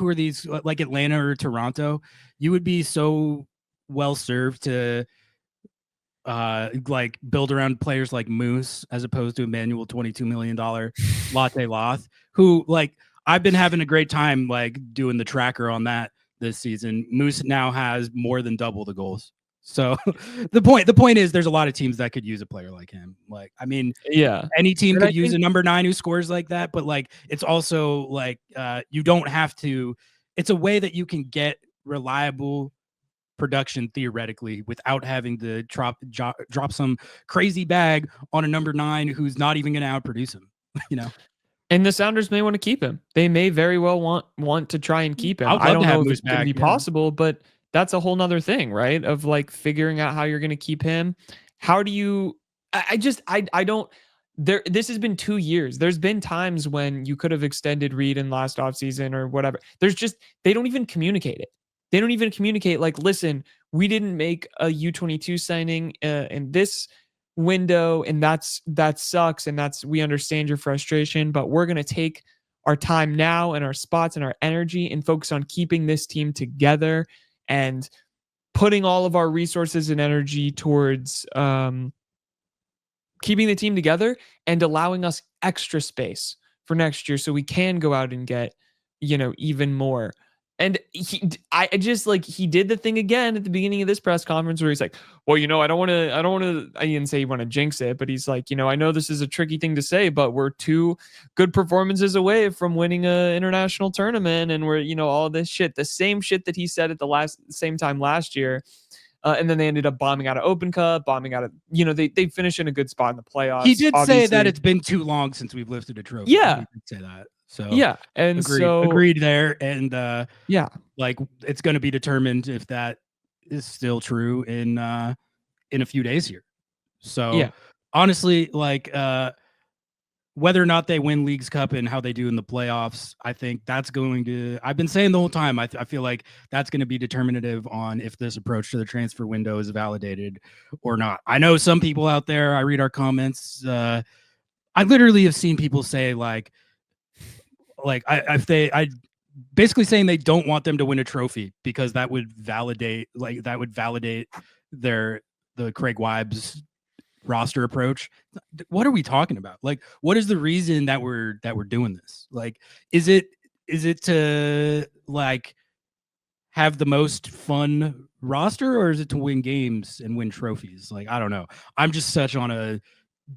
are these, like Atlanta or Toronto, you would be so well served to like build around players like Moose as opposed to Emmanuel $22 million Latte Loth, who like I've been having a great time like doing the tracker on that this season. Moose now has more than double the goals. So the point is there's a lot of teams that could use a player like him. Like, I mean, yeah, any team could use a number 9 who scores like that, but like it's also like you don't have to. It's a way that you can get reliable production theoretically without having to drop some crazy bag on a number 9 who's not even going to outproduce him. And the Sounders may want to keep him. They may very well want to try and keep him. I don't know if it's going to be possible, but that's a whole nother thing, right? Of like figuring out how you're going to keep him. How do you? I don't. This has been 2 years. There's been times when you could have extended Reed in last offseason or whatever. They don't even communicate it. They don't even communicate like, listen, we didn't make a U22 signing in this window, and that sucks, and we understand your frustration, but we're going to take our time now and our spots and our energy and focus on keeping this team together and putting all of our resources and energy towards keeping the team together and allowing us extra space for next year so we can go out and get, even more. And I just like, he did the thing again at the beginning of this press conference where he's like, well, I didn't say you want to jinx it, but he's like, I know this is a tricky thing to say, but we're 2 good performances away from winning a international tournament. And we're, all this shit, the same shit that he said at the same time last year. And then they ended up bombing out of Open Cup, bombing out of, they finish in a good spot in the playoffs. He did obviously. say that it's been too long since we've lifted a trophy. Yeah. He did say that. So yeah. And agreed there. And yeah, like it's going to be determined if that is still true in a few days here. So honestly, like whether or not they win Leagues Cup and how they do in the playoffs, I think that's going to, I've been saying the whole time, I feel like that's going to be determinative on if this approach to the transfer window is validated or not. I know some people out there, I read our comments. I literally have seen people say like I basically saying they don't want them to win a trophy because that would validate the Craig Waibel's roster approach. What are we talking about? Like, what is the reason that we're doing this? Like, is it to like have the most fun roster, or is it to win games and win trophies? Like, I don't know. I'm just such on a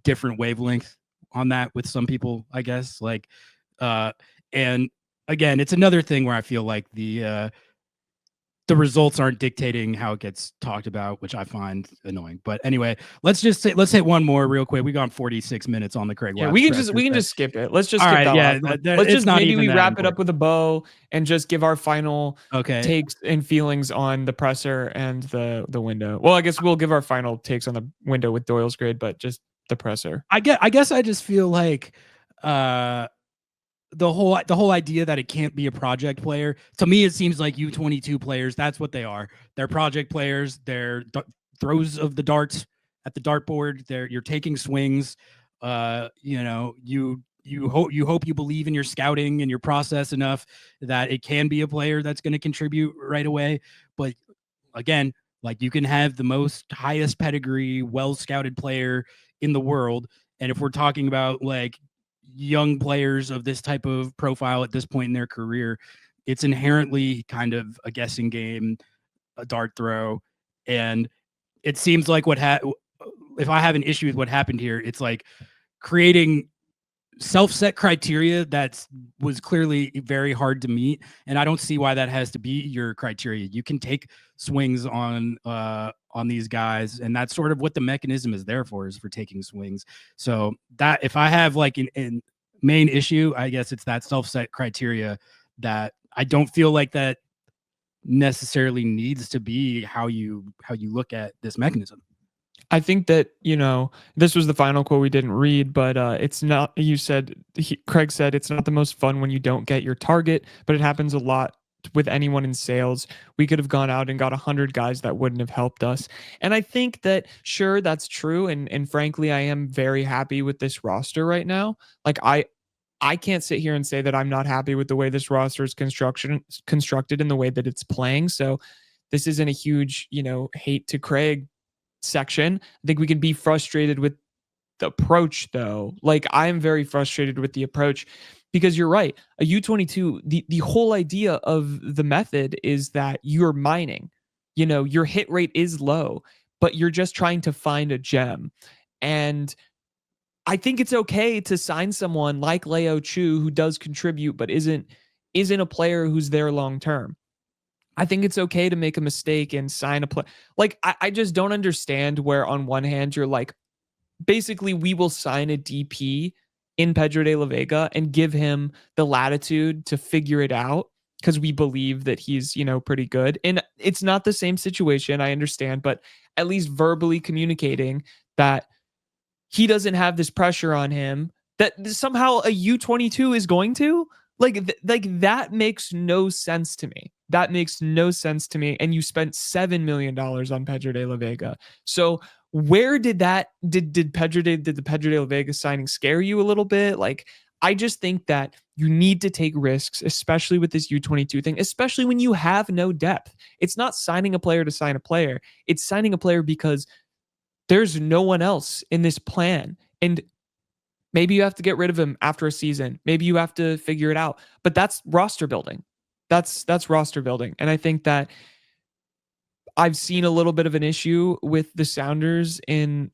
different wavelength on that with some people, I guess. Like, and again, it's another thing where I feel like the results aren't dictating how it gets talked about, which I find annoying. But anyway, let's hit one more real quick. We got 46 minutes on the Craig. Yeah, we can just skip it. Let's just skip right, that. Yeah, let's just maybe we wrap it up with a bow and just give our final takes and feelings on the presser and the window. Well, I guess we'll give our final takes on the window with Doyle's grade, but just the presser. I guess I just feel like the whole idea that it can't be a project player, to me it seems like U22 players, that's what they are. They're project players. They're throws of the darts at the dartboard. You're taking swings. You hope you believe in your scouting and your process enough that it can be a player that's going to contribute right away. But again, like, you can have the most highest pedigree, well scouted player in the world, and if we're talking about like young players of this type of profile at this point in their career, it's inherently kind of a guessing game, a dart throw. And it seems like if I have an issue with what happened here, it's like creating self-set criteria that was clearly very hard to meet, and I don't see why that has to be your criteria. You can take swings on these guys, and that's sort of what the mechanism is there for, is for taking swings. So that, if I have like an main issue, I guess it's that self-set criteria that I don't feel like that necessarily needs to be how you look at this mechanism. I think that, this was the final quote we didn't read, but it's not, Craig said, it's not the most fun when you don't get your target, but it happens a lot with anyone in sales. We could have gone out and got 100 guys that wouldn't have helped us. And I think that, sure, that's true. And frankly, I am very happy with this roster right now. Like, I can't sit here and say that I'm not happy with the way this roster is constructed and the way that it's playing. So this isn't a huge, hate to Craig section. I think we can be frustrated with the approach, though. Like, I'm very frustrated with the approach because you're right. A U22, the whole idea of the method is that you're mining. Your hit rate is low, but you're just trying to find a gem. And I think it's okay to sign someone like Leo Chu, who does contribute but isn't a player who's there long term. I think it's okay to make a mistake and sign a play. Like, I just don't understand where on one hand you're like, basically we will sign a DP in Pedro de la Vega and give him the latitude to figure it out because we believe that he's, pretty good. And it's not the same situation, I understand, but at least verbally communicating that he doesn't have this pressure on him that somehow a U22 is going to. Like that makes no sense to me. That makes no sense to me. And you spent $7 million on Pedro de la Vega. So where did the Pedro de la Vega signing scare you a little bit? Like, I just think that You need to take risks, especially with this U22 thing, especially when you have no depth. It's not signing a player to sign a player. It's signing a player because there's no one else in this plan. And maybe you have to get rid of him after a season. Maybe you have to figure it out. But that's roster building. That's roster building. And I think that I've seen a little bit of an issue with the Sounders in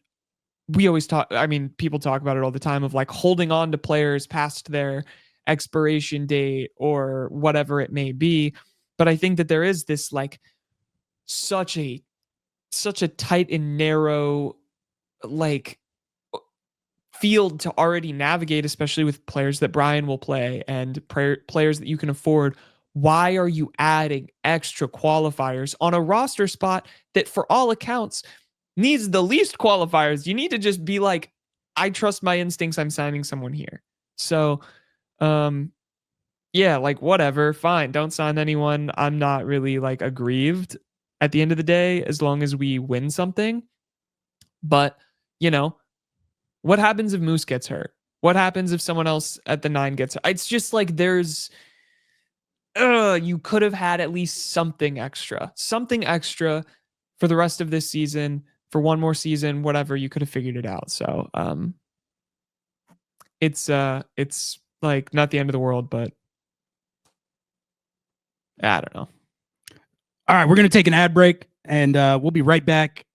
we always talk, I mean, people talk about it all the time of like holding on to players past their expiration date or whatever it may be. But I think that there is this like such a tight and narrow like field to already navigate, especially with players that Brian will play and players that you can afford. Why are you adding extra qualifiers on a roster spot that for all accounts needs the least qualifiers? You need to just be like, I trust my instincts. I'm signing someone here. So, yeah, like whatever, fine. Don't sign anyone. I'm not really like aggrieved at the end of the day, as long as we win something. But, you know, what happens if Moose gets hurt? What happens if someone else at the 9 gets hurt? It's just like you could have had at least something extra for the rest of this season, for one more season, whatever. You could have figured it out. So it's like not the end of the world, but I don't know. All right, we're going to take an ad break, and we'll be right back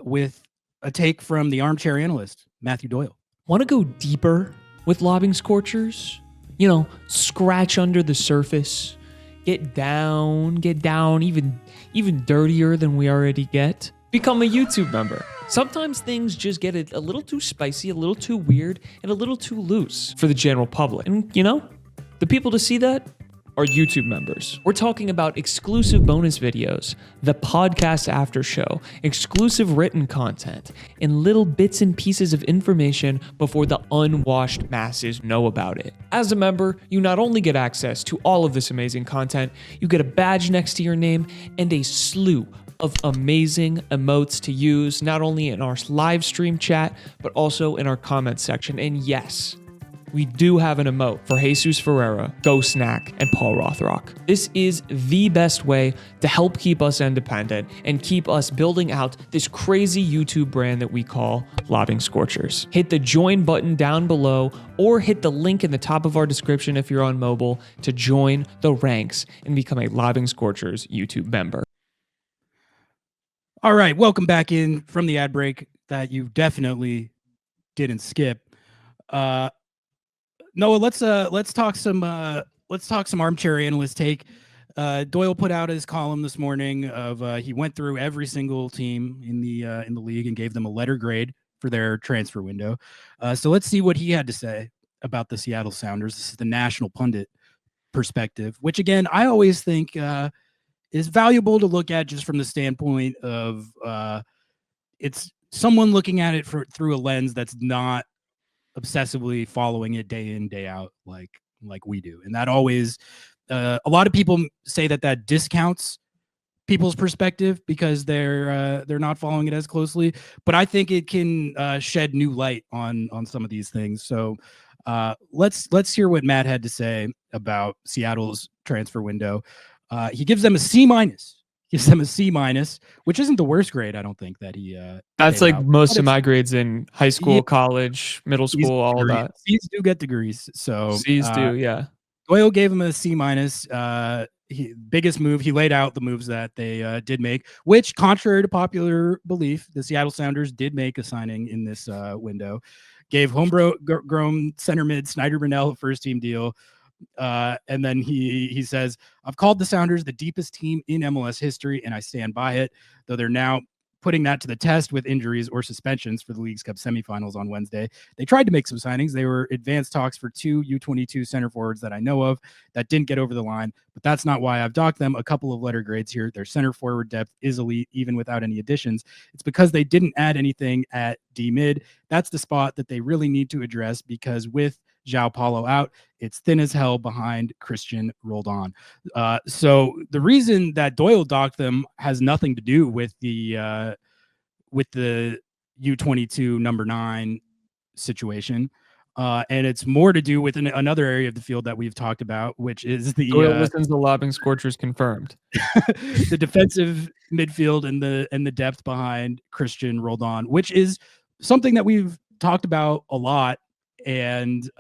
with a take from the Armchair Analyst, Matthew Doyle. Want to go deeper with Lobbing Scorchers? You know, scratch under the surface, get down even dirtier than we already get? Become a YouTube member. Sometimes things just get a little too spicy, a little too weird, and a little too loose for the general public. And you know, the people to see that are YouTube members. We're talking about exclusive bonus videos, the podcast after show, exclusive written content, and little bits and pieces of information before the unwashed masses know about it. As a member, you not only get access to all of this amazing content, you get a badge next to your name and a slew of amazing emotes to use, not only in our live stream chat, but also in our comment section. And yes, we do have an emote for Jesus Ferreira, Go Snack, and Paul Rothrock. This is the best way to help keep us independent and keep us building out this crazy YouTube brand that we call Lobbing Scorchers. Hit the join button down below or hit the link in the top of our description if you're on mobile to join the ranks and become a Lobbing Scorchers YouTube member. All right, welcome back in from the ad break that you definitely didn't skip. Noah, let's talk some Armchair Analyst take. Doyle put out his column this morning of he went through every single team in the league and gave them a letter grade for their transfer window. So let's see what he had to say about the Seattle Sounders. This is the national pundit perspective, which again I always think is valuable to look at just from the standpoint of it's someone looking at it through a lens that's not obsessively following it day in, day out, like we do. And that always, a lot of people say that discounts people's perspective because they're not following it as closely. But I think it can shed new light on some of these things. So let's hear what Matt had to say about Seattle's transfer window. He gives them a C-. Gives them a C-, which isn't the worst grade, I don't think, that he that's like out. Most of my grades in high school, college, middle school, all of that. C's do get degrees. So C's do, yeah. Doyle gave him a C-. Biggest move, he laid out the moves that they did make, which, contrary to popular belief, the Seattle Sounders did make a signing in this window. Gave homegrown center mid Snyder Burnell a first-team deal. And then he says, I've called the Sounders the deepest team in MLS history, and I stand by it, though they're now putting that to the test with injuries or suspensions for the League's Cup semifinals on Wednesday. They tried to make some signings. They were advanced talks for 2 U22 center forwards that I know of that didn't get over the line, but that's not why I've docked them a couple of letter grades here. Their center forward depth is elite, even without any additions. It's because they didn't add anything at D mid. That's the spot that they really need to address, because with João Paulo out, it's thin as hell behind Christian Roldan. So the reason that Doyle docked them has nothing to do with the U22 number 9 situation. And it's more to do with another area of the field that we've talked about, which is Doyle listens to Lobbing Scorchers confirmed. the defensive midfield and the depth behind Christian Roldan, which is something that we've talked about a lot. And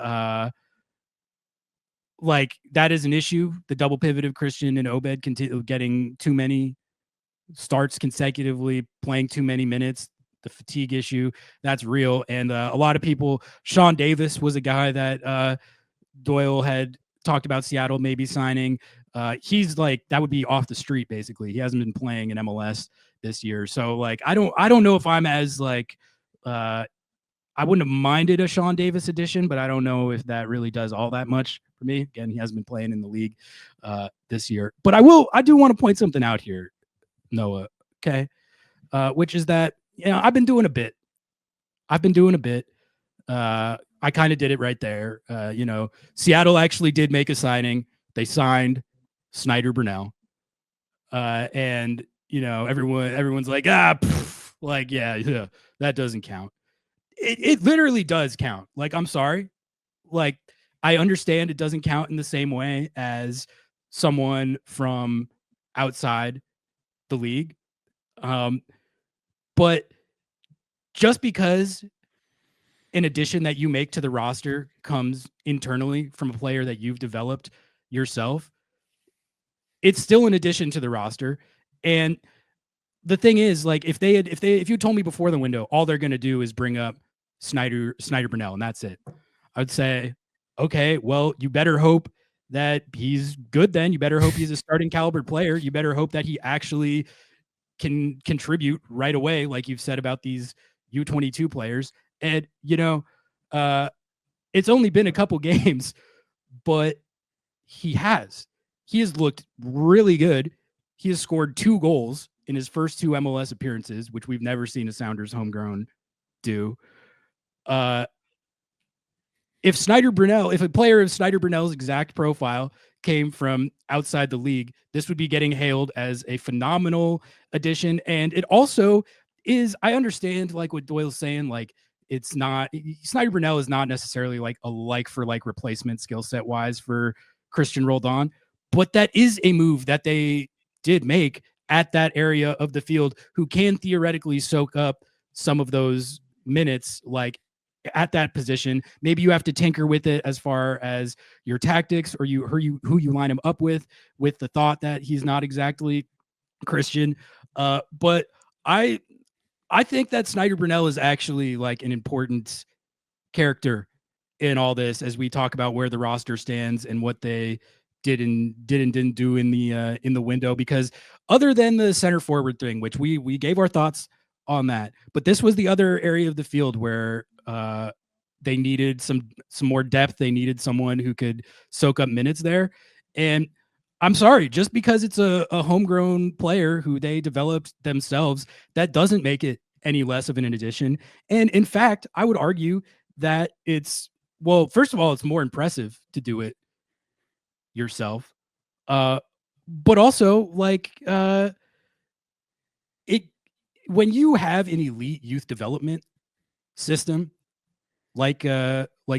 like that is an issue. The double pivot of Christian and Obed getting too many starts consecutively, playing too many minutes. The fatigue issue, that's real. And a lot of people, Sean Davis was a guy that Doyle had talked about Seattle maybe signing. He's like, that would be off the street, basically. He hasn't been playing in MLS this year. So like, I don't know if I'm as like, I wouldn't have minded a Sean Davis addition, but I don't know if that really does all that much for me. Again, he hasn't been playing in the league this year. But I do want to point something out here, Noah. Okay. Which is that, I've been doing a bit. I kind of did it right there. Seattle actually did make a signing. They signed Snyder Brunell. And everyone's like, yeah, that doesn't count. It literally does count. Like, I'm sorry. Like, I understand it doesn't count in the same way as someone from outside the league. But just because an addition that you make to the roster comes internally from a player that you've developed yourself, it's still an addition to the roster. And the thing is, like, if you told me before the window, all they're going to do is bring up Snyder Brunell, and that's it, I would say, okay, well, you better hope that he's good. Then you better hope he's a starting caliber player. You better hope that he actually can contribute right away, like you've said about these U22 players. And it's only been a couple games, but he has looked really good. He has scored 2 goals in his first 2 MLS appearances, which we've never seen a Sounders homegrown do. If a player of Snyder Brunell's exact profile came from outside the league, this would be getting hailed as a phenomenal addition. And it also is, I understand like what Doyle's saying, like Snyder Brunell is not necessarily like a like for like replacement skill set wise for Christian Roldan, but that is a move that they did make at that area of the field, who can theoretically soak up some of those minutes, like at that position. Maybe you have to tinker with it as far as your tactics or who you line him up with the thought that he's not exactly Christian. But I think that Snyder Brunell is actually like an important character in all this, as we talk about where the roster stands and what they did and didn't do in the window. Because other than the center forward thing, which we gave our thoughts on that, but this was the other area of the field where they needed some more depth. They needed someone who could soak up minutes there. And I'm sorry, just because it's a homegrown player who they developed themselves, that doesn't make it any less of an addition. And in fact, I would argue that first of all, it's more impressive to do it yourself. But also like when you have an elite youth development system like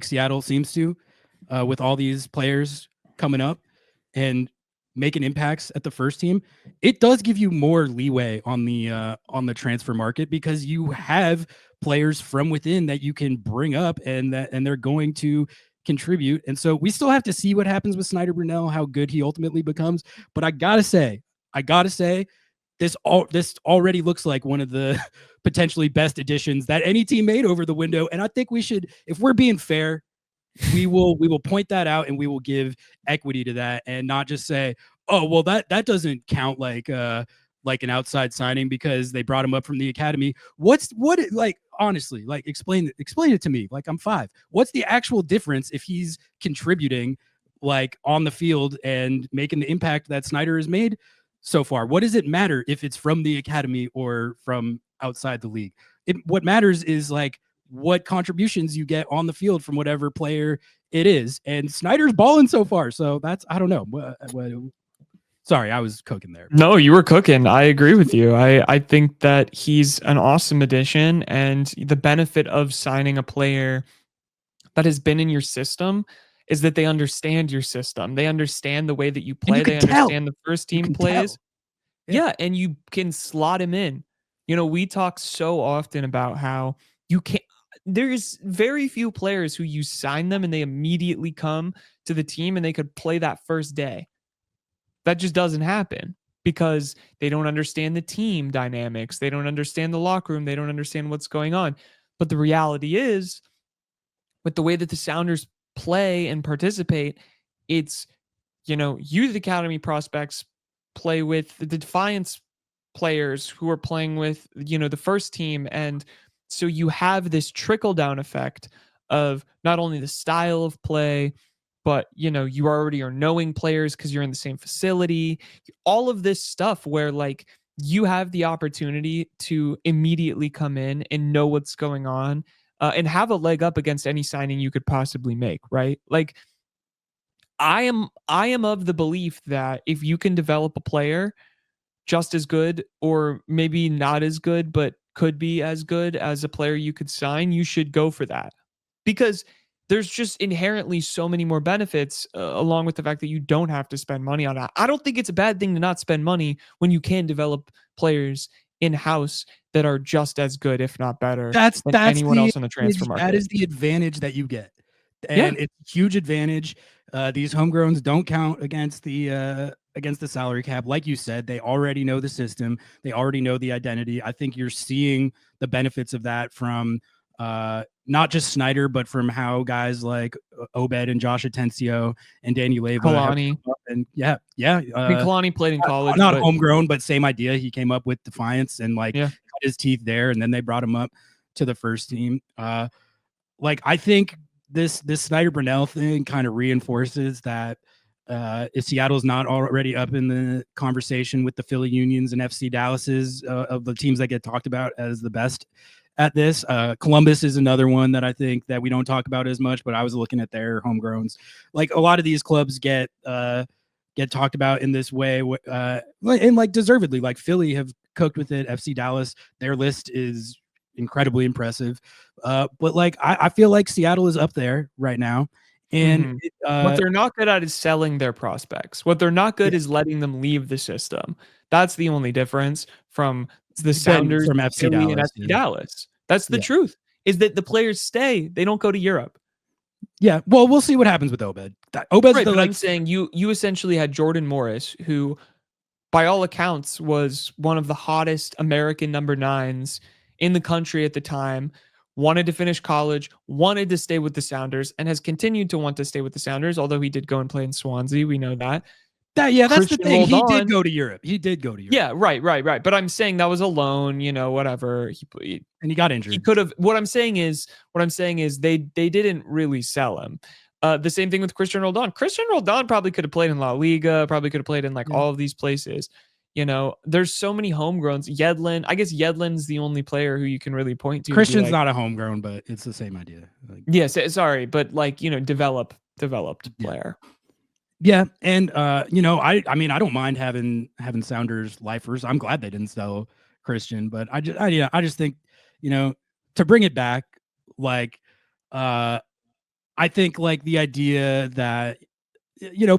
Seattle seems to, with all these players coming up and making impacts at the first team, it does give you more leeway on the transfer market, because you have players from within that you can bring up and they're going to contribute. And so we still have to see what happens with Snyder Brunell, how good he ultimately becomes. But I gotta say, this already looks like one of the potentially best additions that any team made over the window. And I think we should, if we're being fair, we will point that out and we will give equity to that, and not just say, oh, well, that doesn't count like an outside signing because they brought him up from the academy. Honestly, like explain it to me. Like, I'm 5. What's the actual difference if he's contributing like on the field and making the impact that Snyder has made so far? What does it matter if it's from the academy or from outside the league? What matters is like what contributions you get on the field from whatever player it is. And Snyder's balling so far. So I don't know. Sorry, I was cooking there. No, you were cooking. I agree with you. I think that he's an awesome addition, and the benefit of signing a player that has been in your system is that they understand your system. They understand the way that you And play. you They can tell. understand the first You team can plays. tell. Yeah. Yeah, and you can slot him in. We talk so often about how you can't. There's very few players who you sign them and they immediately come to the team and they could play that first day. That just doesn't happen because they don't understand the team dynamics. They don't understand the locker room. They don't understand what's going on. But the reality is, with the way that the Sounders play and participate, it's, youth academy prospects play with the Defiance players who are playing with, the first team. And so you have this trickle down effect of not only the style of play, but you already are knowing players because you're in the same facility, all of this stuff where like you have the opportunity to immediately come in and know what's going on, and have a leg up against any signing you could possibly make, right? Like I am of the belief that if you can develop a player just as good or maybe not as good but could be as good as a player you could sign, you should go for that. Because there's just inherently so many more benefits, along with the fact that you don't have to spend money on that. I don't think it's a bad thing to not spend money when you can develop players in-house that are just as good, if not better, That's than that's anyone the else on the transfer advantage. That market. is the advantage that you get, Yeah. and it's a huge advantage. These homegrowns don't count against the salary cap. Like you said, they already know the system. They already know the identity. I think you're seeing the benefits of that from not just Snyder, but from how guys like Obed and Josh Atencio and Danny Leyva have Kalani. come up. And I mean, Kalani played in college, not but homegrown, but same idea. He came up with Defiance and like yeah. cut his teeth there, and then they brought him up to the first team. Like I think this Snyder Brunell thing kind of reinforces that if Seattle's not already up in the conversation with the Philly Unions and FC Dallases of the teams that get talked about as the best at this. Columbus is another one that I think that we don't talk about as much, but I was looking at their homegrowns. Like a lot of these clubs get talked about in this way, and like deservedly. Like Philly have cooked with it. FC Dallas, their list is incredibly impressive. But like I feel like Seattle is up there right now, and What they're not good at is selling their prospects. What they're not good Yeah. is letting them leave the system. That's the only difference from the Then Sounders, from FC Philly, and Dallas, FC Dallas. That's the Yeah. truth. Is that the players stay? They don't go to Europe. Yeah, well, we'll see what happens with Obed. Obed's Right, the but like I'm saying you essentially had Jordan Morris, who, by all accounts, was one of the hottest American number 9s in the country at the time, wanted to finish college, wanted to stay with the Sounders, and has continued to want to stay with the Sounders, although he did go and play in Swansea. We know that. that's the Christian thing. He did Roldan. go to Europe. He did go to Europe. Yeah, right. But I'm saying that was a loan, whatever. And he got He injured. could have. What I'm saying is they didn't really sell him. The same thing with Christian Roldan. Christian Roldan probably could have played in La Liga, probably could have played in like all of these places. There's so many homegrowns. Yedlin, I guess Yedlin's the only player who you can really point to. Christian's like, not a homegrown, but it's the same idea. Like, yes, sorry, but like, developed player. Yeah, and I mean, I don't mind having Sounders lifers. I'm glad they didn't sell Christian, but I just think, to bring it back, like, I think like the idea that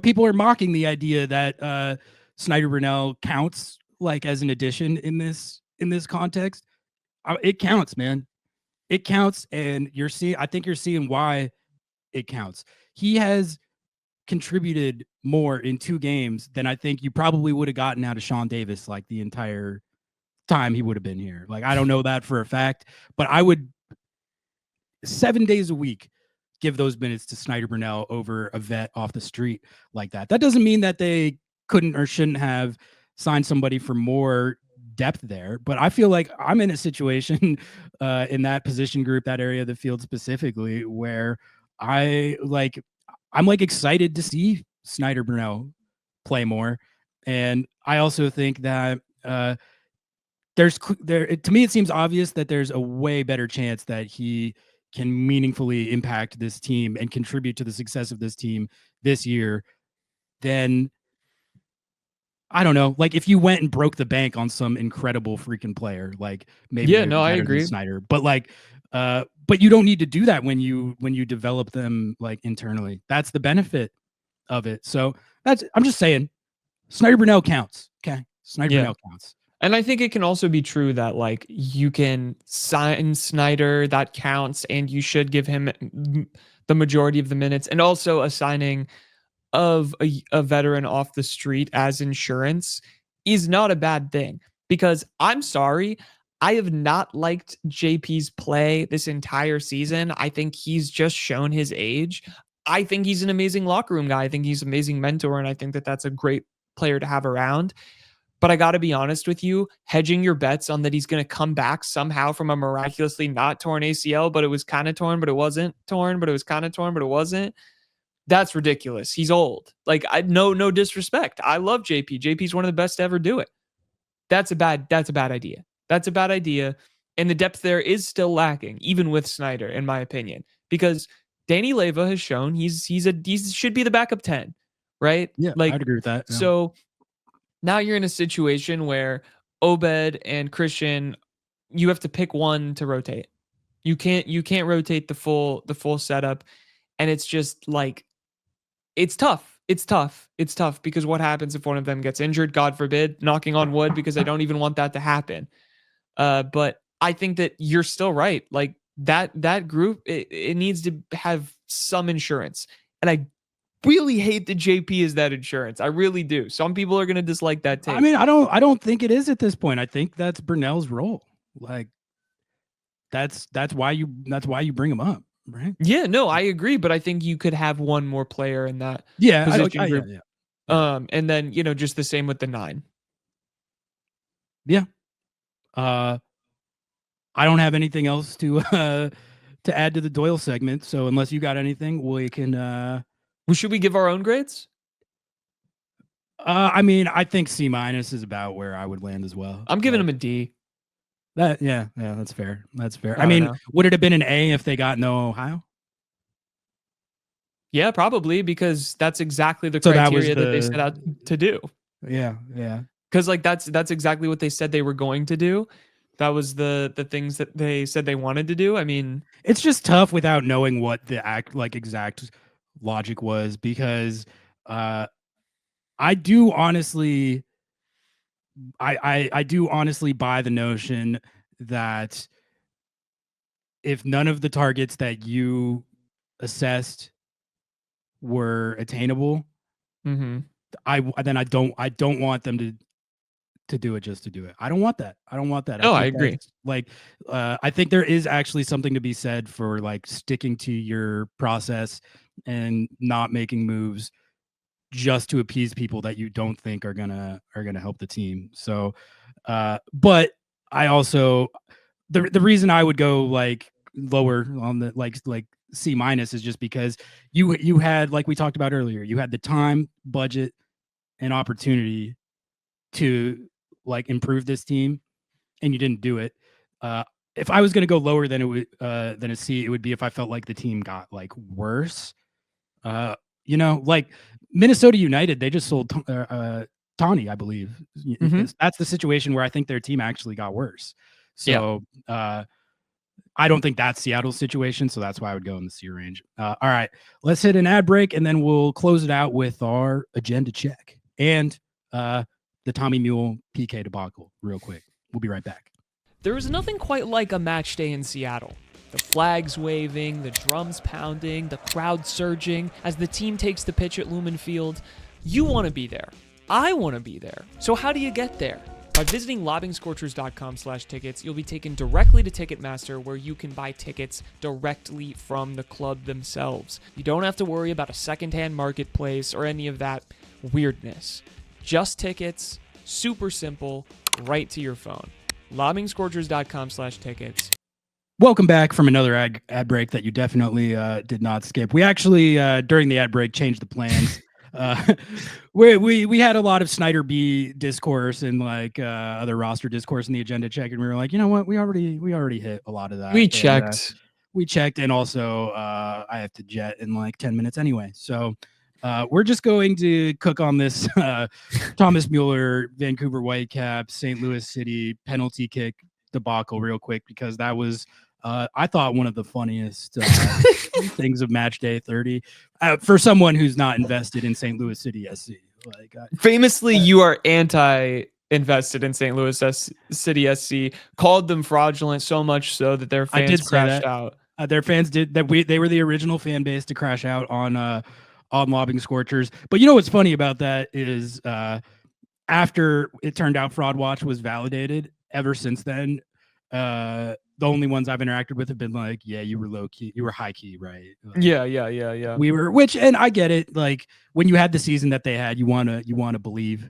people are mocking the idea that Snyder Brunell counts like as an addition in this context. It counts, man. It counts, and I think you're seeing why it counts. He has contributed more in 2 games than I think you probably would have gotten out of Sean Davis like the entire time he would have been here. Like I don't know that for a fact, but I would 7 days a week give those minutes to Snyder Brunell over a vet off the street like that. That doesn't mean that they couldn't or shouldn't have signed somebody for more depth there, but I feel like I'm in a situation in that position group, that area of the field specifically, where I'm like excited to see Snyder Brunell play more. And I also think that to me, it seems obvious that there's a way better chance that he can meaningfully impact this team and contribute to the success of this team this year than I don't know, like if you went and broke the bank on some incredible freaking player, like maybe Yeah, they're no, I better than agree. Snyder, but like, but you don't need to do that when you develop them like internally. That's the benefit of it. So I'm just saying, Snyder Brunell counts. Okay, Snyder Yeah. Brunell counts. And I think it can also be true that like you can sign Snyder, that counts, and you should give him the majority of the minutes, and also a signing of a veteran off the street as insurance is not a bad thing. Because I'm sorry, I have not liked JP's play this entire season. I think he's just shown his age. I think he's an amazing locker room guy. I think he's an amazing mentor, and I think that that's a great player to have around. But I got to be honest with you, hedging your bets on that he's going to come back somehow from a miraculously not torn ACL, but it was kind of torn, but it wasn't torn, but it was kind of torn, but it wasn't. That's ridiculous. He's old. Like, no disrespect. I love JP. JP's one of the best to ever do it. That's a bad idea. That's a bad idea. And the depth there is still lacking, even with Snyder, in my opinion, because Danny Leva has shown he should be the backup 10, right? Yeah, Like, I'd agree with that. Yeah. So now you're in a situation where Obed and Christian, you have to pick one to rotate. You can't rotate the full setup, and it's just like it's tough. It's tough because what happens if one of them gets injured? God forbid, knocking on wood, because I don't even want that to happen. But I think that you're still right. Like that group, it needs to have some insurance, and I really hate that JP is that insurance. I really do. Some people are going to dislike that take. I mean, I don't think it is at this point. I think that's Brunell's role. Like that's why you bring him up, right? Yeah, no, I agree, but I think you could have one more player in that position group. Yeah. And then, just the same with the 9. Yeah. I don't have anything else to add to the Doyle segment. So unless you got anything, we can should we give our own grades? I mean, I think C- is about where I would land as well. I'm giving him a D. Yeah, that's fair. That's fair. I mean, would it have been an A if they got no Ohio? Yeah, probably, because that's exactly the criteria that they set out to do. Yeah. Because like that's exactly what they said they were going to do. That was the things that they said they wanted to do. I mean, it's just tough without knowing what the exact logic was, because I do honestly buy the notion that if none of the targets that you assessed were attainable, I don't want them to do it just to do it. I don't want that. No, I agree. Like, I think there is actually something to be said for like sticking to your process and not making moves just to appease people that you don't think are gonna help the team. So, but I also the reason I would go like lower on the like C- is just because you had, like we talked about earlier, you had the time, budget, and opportunity to like improve this team, and you didn't do it. If I was going to go lower than a C, it would be if I felt like the team got like worse. Like Minnesota United, they just sold Tawny, I believe. That's the situation where I think their team actually got worse. So I don't think that's Seattle's situation, so that's why I would go in the C range. All right, let's hit an ad break, and then we'll close it out with our agenda check and the Tommy Mule PK debacle real quick. We'll be right back. There is nothing quite like a match day in Seattle. The flags waving, the drums pounding, the crowd surging as the team takes the pitch at Lumen Field. You want to be there. I want to be there. So how do you get there? By visiting lobbingscorchers.com/tickets, you'll be taken directly to Ticketmaster, where you can buy tickets directly from the club themselves. You don't have to worry about a secondhand marketplace or any of that weirdness. Just tickets, super simple, right to your phone. lobbingscorchers.com/tickets. Welcome back from another ad break that you definitely did not skip. We actually, during the ad break, changed the plans. We had a lot of Snyder B discourse and like other roster discourse in the agenda check, and we were like, you know what, we already hit a lot of that. We checked, and also I have to jet in like 10 minutes anyway. So We're just going to cook on this Thomas Mueller, Vancouver Whitecaps, St. Louis City penalty kick debacle real quick, because that was, I thought, one of the funniest things of Matchday 30 for someone who's not invested in St. Louis City SC. Like, famously, you are anti-invested in St. Louis City SC. Called them fraudulent so much so that their fans crashed out. Their fans did that. They were the original fan base to crash out on Lobbing Scorchers. But you know what's funny about that is after it turned out Fraud Watch was validated, ever since then, the only ones I've interacted with have been like, yeah, you were low key, you were high key, right? Like, yeah. We were, and I get it. Like when you had the season that they had, you want to believe.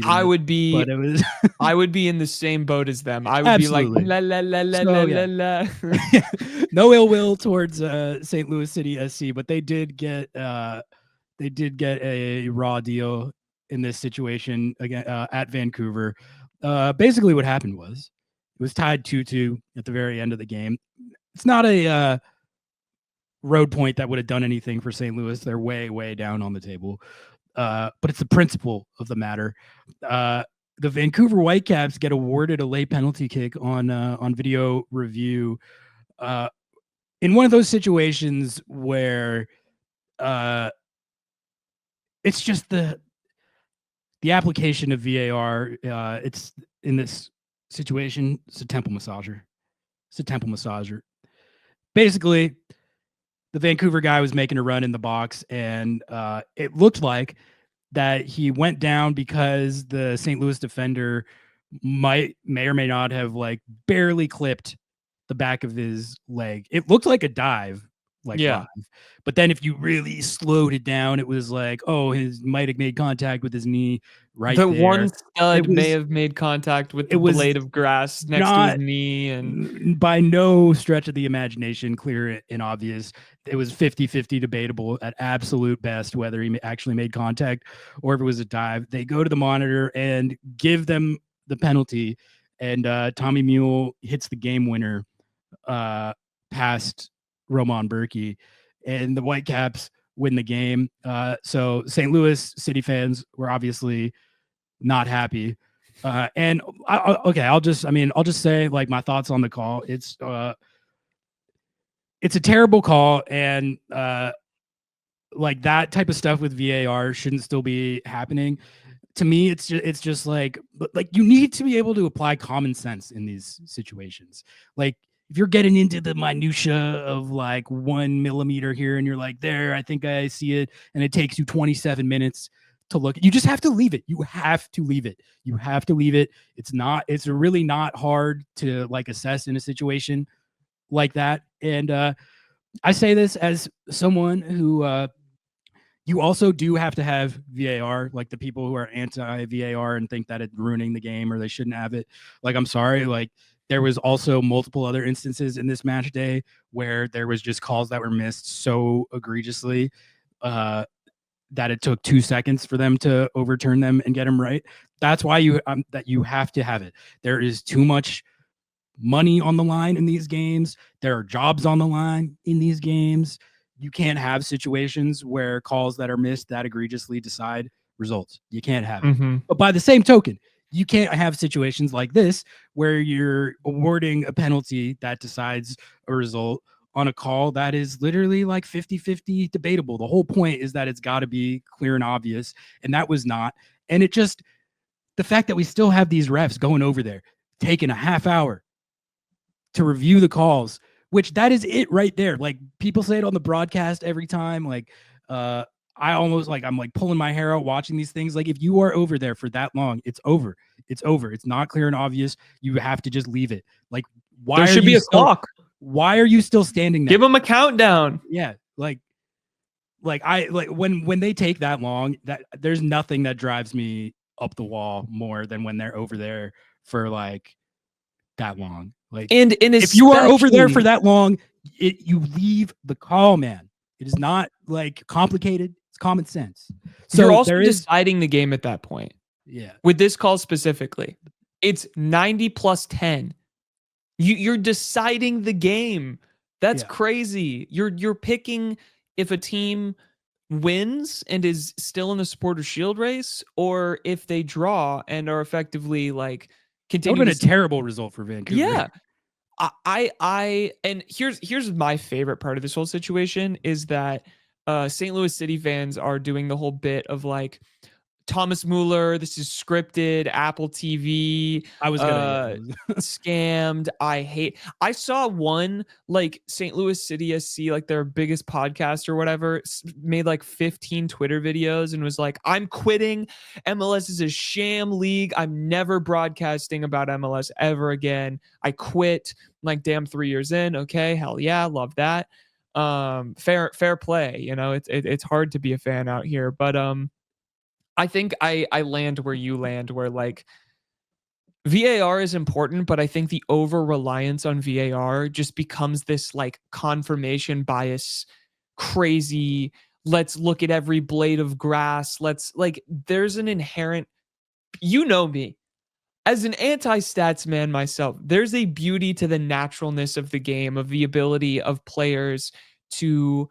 I would be, but it was I would be in the same boat as them. I would Absolutely. be like, la la la la So, la yeah. la la. No ill will towards St. Louis City SC, but they did get a raw deal in this situation again at Vancouver. Basically, what happened was it was tied 2-2 at the very end of the game. It's not a road point that would have done anything for St. Louis. They're way down on the table, but it's the principle of the matter. The Vancouver Whitecaps get awarded a late penalty kick on video review in one of those situations where it's just the application of VAR. It's in this situation, it's a temple massager. Basically, the Vancouver guy was making a run in the box, and it looked like that he went down because the St. Louis defender may or may not have like barely clipped the back of his leg. It looked like a dive, like live. But then if you really slowed it down, it was like, oh, his might have made contact with his knee right the there. One stud may have made contact with the blade of grass next to his knee, and by no stretch of the imagination clear and obvious. It was 50-50 debatable at absolute best whether he actually made contact or if it was a dive. They go to the monitor and give them the penalty, and Tommy Mule hits the game winner past Roman Berkey, and the Whitecaps win the game. So St. Louis City fans were obviously not happy. And I'll just say like my thoughts on the call. It's a terrible call, and like that type of stuff with VAR shouldn't still be happening. To me, it's just like you need to be able to apply common sense in these situations. Like if you're getting into the minutia of like 1 millimeter here and you're like, there, I think I see it, and it takes you 27 minutes to look, you just have to leave it. You have to leave it. It's really not hard to like assess in a situation like that. And I say this as someone who you also do have to have VAR, like the people who are anti-VAR and think that it's ruining the game or they shouldn't have it. Like, I'm sorry, like there was also multiple other instances in this match day where there was just calls that were missed so egregiously that it took 2 seconds for them to overturn them and get them right. That's why you have to have it. There is too much money on the line in these games. There are jobs on the line in these games. You can't have situations where calls that are missed that egregiously decide results. You can't have it. Mm-hmm. But by the same token, you can't have situations like this where you're awarding a penalty that decides a result on a call that is literally like 50-50 debatable. The whole point is that it's got to be clear and obvious, and that was not. And it just, the fact that we still have these refs going over there, taking a half hour to review the calls, which that is it right there. Like people say it on the broadcast every time. Like I almost like, I'm like pulling my hair out watching these things. Like if you are over there for that long, it's over. It's over. It's not clear and obvious. You have to just leave it. Like why there should be a clock. Why are you still standing there? Give them a countdown. Yeah. Like when they take that long, that there's nothing that drives me up the wall more than when they're over there for like that long. Like, and if you are over there for that long, you leave the call, man. It is not like complicated. It's common sense. So you're also deciding the game at that point. Yeah. With this call specifically, it's 90+10. You're deciding the game. That's crazy. You're picking if a team wins and is still in the Supporter Shield race, or if they draw and are effectively like That would continue have been to a terrible result for Vancouver. yeah. And here's my favorite part of this whole situation is that St. Louis City fans are doing the whole bit of like Thomas Mueller, this is scripted, Apple TV, I was gonna. scammed. I saw one like St. Louis City SC, like their biggest podcast or whatever, made like 15 Twitter videos and was like, I'm quitting. MLS is a sham league. I'm never broadcasting about MLS ever again. I quit. Like, damn, 3 years in. Okay, hell yeah, love that. Fair play. You know, it's hard to be a fan out here, but I think I land where you land, where like VAR is important, but I think the over reliance on VAR just becomes this like confirmation bias, crazy. Let's look at every blade of grass. Let's like, there's an inherent, you know me, as an anti-stats man myself, there's a beauty to the naturalness of the game, of the ability of players to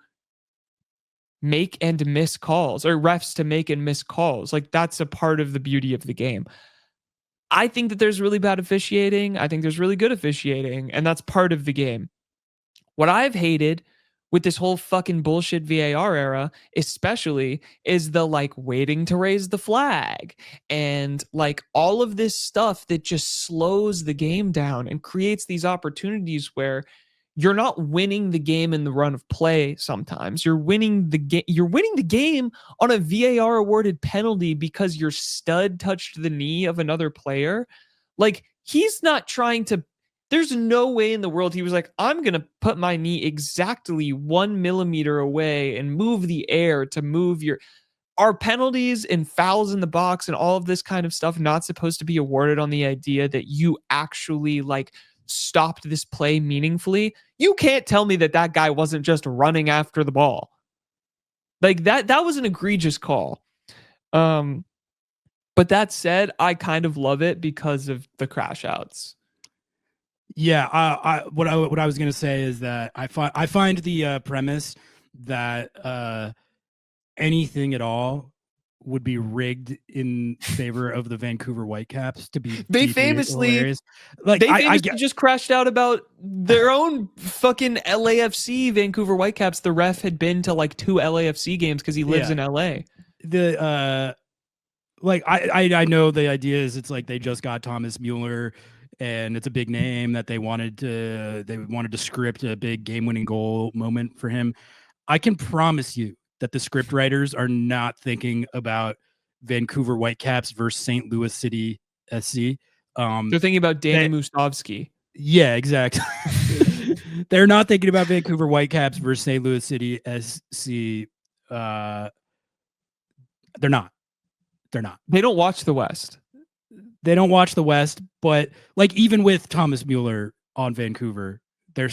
make and miss calls, or refs to make and miss calls. Like, that's a part of the beauty of the game. I think that there's really bad officiating. I think there's really good officiating, and that's part of the game. What I've hated with this whole fucking bullshit VAR era, especially, is the like waiting to raise the flag and like all of this stuff that just slows the game down and creates these opportunities where you're not winning the game in the run of play. Sometimes you're winning the game. You're winning the game on a VAR awarded penalty because your stud touched the knee of another player. Like, he's not trying to. There's no way in the world he was like, I'm going to put my knee exactly 1 millimeter away and move the air to move your. Are penalties and fouls in the box and all of this kind of stuff not supposed to be awarded on the idea that you actually like stopped this play meaningfully? You can't tell me that that guy wasn't just running after the ball. Like that was an egregious call. But that said, I kind of love it because of the crash outs. Yeah, what I was gonna say is that I find the premise that anything at all would be rigged in favor of the Vancouver Whitecaps to be They deeply famously hilarious. Like I get, just crashed out about their own fucking LAFC Vancouver Whitecaps. The ref had been to like 2 LAFC games because he lives in LA. The like I know the idea is it's like they just got Thomas Mueller and it's a big name that they wanted to script a big game-winning goal moment for him. I can promise you that the script writers are not thinking about Vancouver Whitecaps versus St. Louis City SC. They're thinking about Danny Musovski. Yeah, exactly. They're not thinking about Vancouver Whitecaps versus St. Louis City SC. They're not. They don't watch the West. They don't watch the West, but like even with Thomas Mueller on Vancouver, they're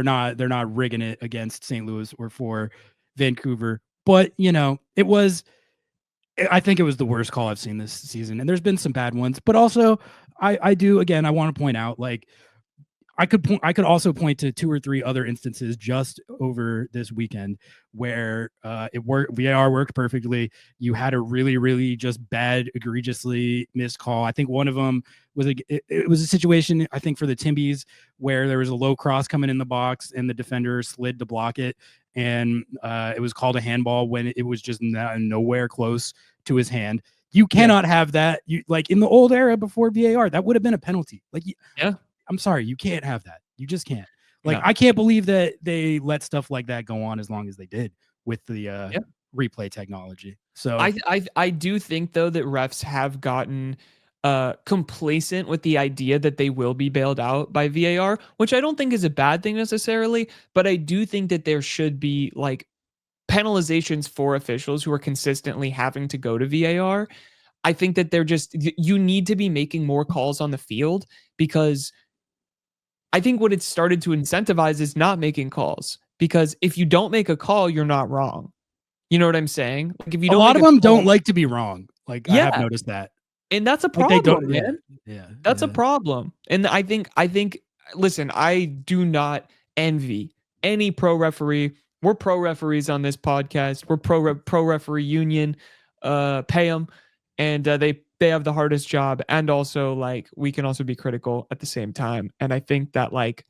not rigging it against St. Louis or for Vancouver. But you know, I think it was the worst call I've seen this season, and there's been some bad ones, but also I want to point out, like, I could also point to 2 or 3 other instances just over this weekend where it worked. VAR worked perfectly. You had a really, really just bad, egregiously missed call. I think one of them was it was a situation, I think, for the Timbies where there was a low cross coming in the box and the defender slid to block it, and it was called a handball when it was just nowhere close to his hand. You cannot have that. You like in the old era before VAR, that would have been a penalty. Like, yeah. I'm sorry, you can't have that. You just can't. Like, I can't believe that they let stuff like that go on as long as they did with the replay technology. So I do think though that refs have gotten complacent with the idea that they will be bailed out by VAR, which I don't think is a bad thing necessarily, but I do think that there should be like penalizations for officials who are consistently having to go to VAR. I think that you need to be making more calls on the field, because I think what it's started to incentivize is not making calls, because if you don't make a call, you're not wrong. You know what I'm saying? Like, if you don't, a lot of them don't like to be wrong. Like, I have noticed that, and that's a problem. Like, they don't, man. That's a problem. And I think. Listen, I do not envy any pro referee We're pro referees on this podcast. We're pro referee union. Pay them, and they have the hardest job, and also like we can also be critical at the same time. And I think that like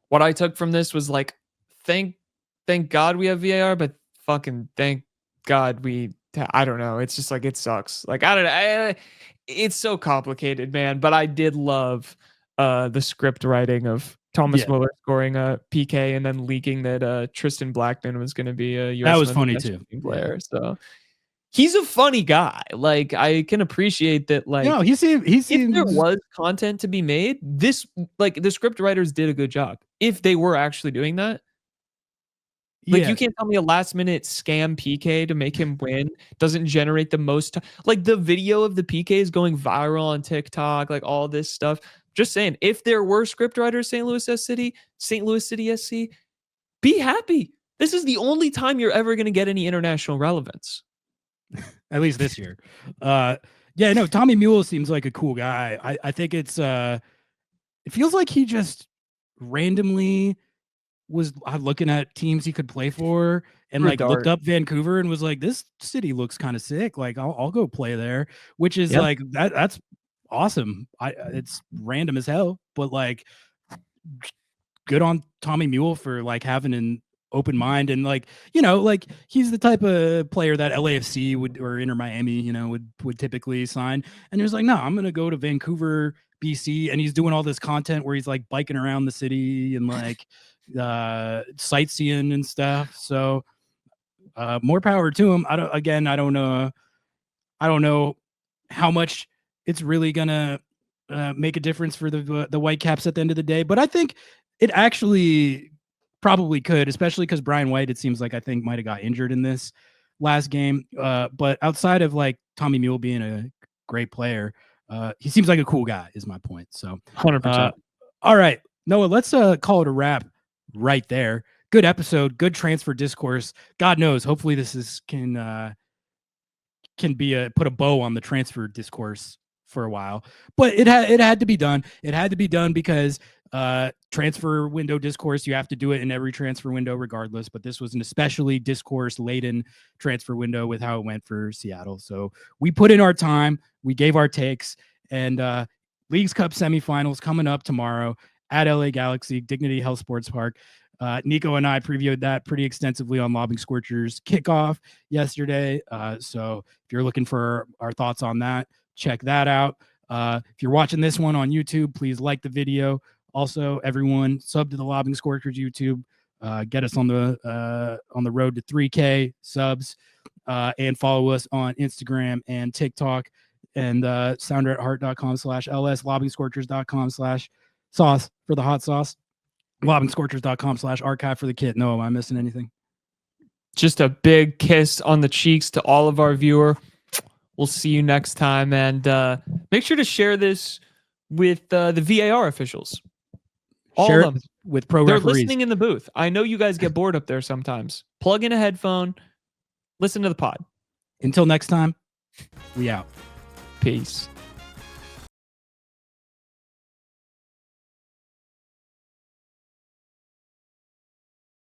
what I took from this was like thank God we have VAR, but fucking thank God I don't know. It's just like it sucks. Like I don't know. It's so complicated, man. But I did love the script writing of Thomas Muller scoring a PK and then leaking that Tristan Blackman was going to be a U.S. That was funny too. Player. Yeah. So he's a funny guy. Like I can appreciate that. Like he seems. If there was content to be made, this like the script writers did a good job. If they were actually doing that. Like you can't tell me a last minute scam PK to make him win doesn't generate the most. Like the video of the PK is going viral on TikTok, like all this stuff. Just saying, if there were scriptwriters, St. Louis City SC, be happy. This is the only time you're ever going to get any international relevance. At least this year. Yeah, no, Tommy Mule seems like a cool guy. I think it feels like he just randomly was looking at teams he could play for and like looked up Vancouver and was like, this city looks kind of sick. Like I'll go play there, which is like that's awesome. It's random as hell, but like good on Tommy Mule for like having an open mind and like, you know, like he's the type of player that LAFC would or Inter Miami, you know, would typically sign. And he was like, no, I'm gonna go to Vancouver, BC, and he's doing all this content where he's like biking around the city and like sightseeing and stuff. So more power to him. I don't know how much it's really gonna make a difference for the Whitecaps at the end of the day, but I think it actually probably could, especially because Brian White, it seems like I think might have got injured in this last game. But outside of like Tommy Mule being a great player, he seems like a cool guy is my point. So 100%. All right, Noah, let's call it a wrap right there. Good episode, good transfer discourse. God knows, hopefully this can be put a bow on the transfer discourse for a while, but it had to be done. It had to be done because transfer window discourse, you have to do it in every transfer window regardless, but this was an especially discourse laden transfer window with how it went for Seattle. So we put in our time, we gave our takes, and Leagues Cup semifinals coming up tomorrow at LA Galaxy, Dignity Health Sports Park. Nico and I previewed that pretty extensively on Lobbing Scorchers kickoff yesterday. So if you're looking for our thoughts on that, check that out. If you're watching this one on YouTube, please like the video. Also, everyone sub to the Lobbing Scorchers YouTube. Get us on the road to 3K subs, and follow us on Instagram and TikTok and sounderatheart.com/ls, lobbingscorchers.com/sauce for the hot sauce, lobbingscorchers.com/archive for the kit. No, am I missing anything? Just a big kiss on the cheeks to all of our viewer. We'll see you next time, and make sure to share this with the VAR officials. All of them with pro They're referees. listening in the booth. I know you guys get bored up there sometimes. Plug in a headphone, listen to the pod. Until next time, we out. Peace.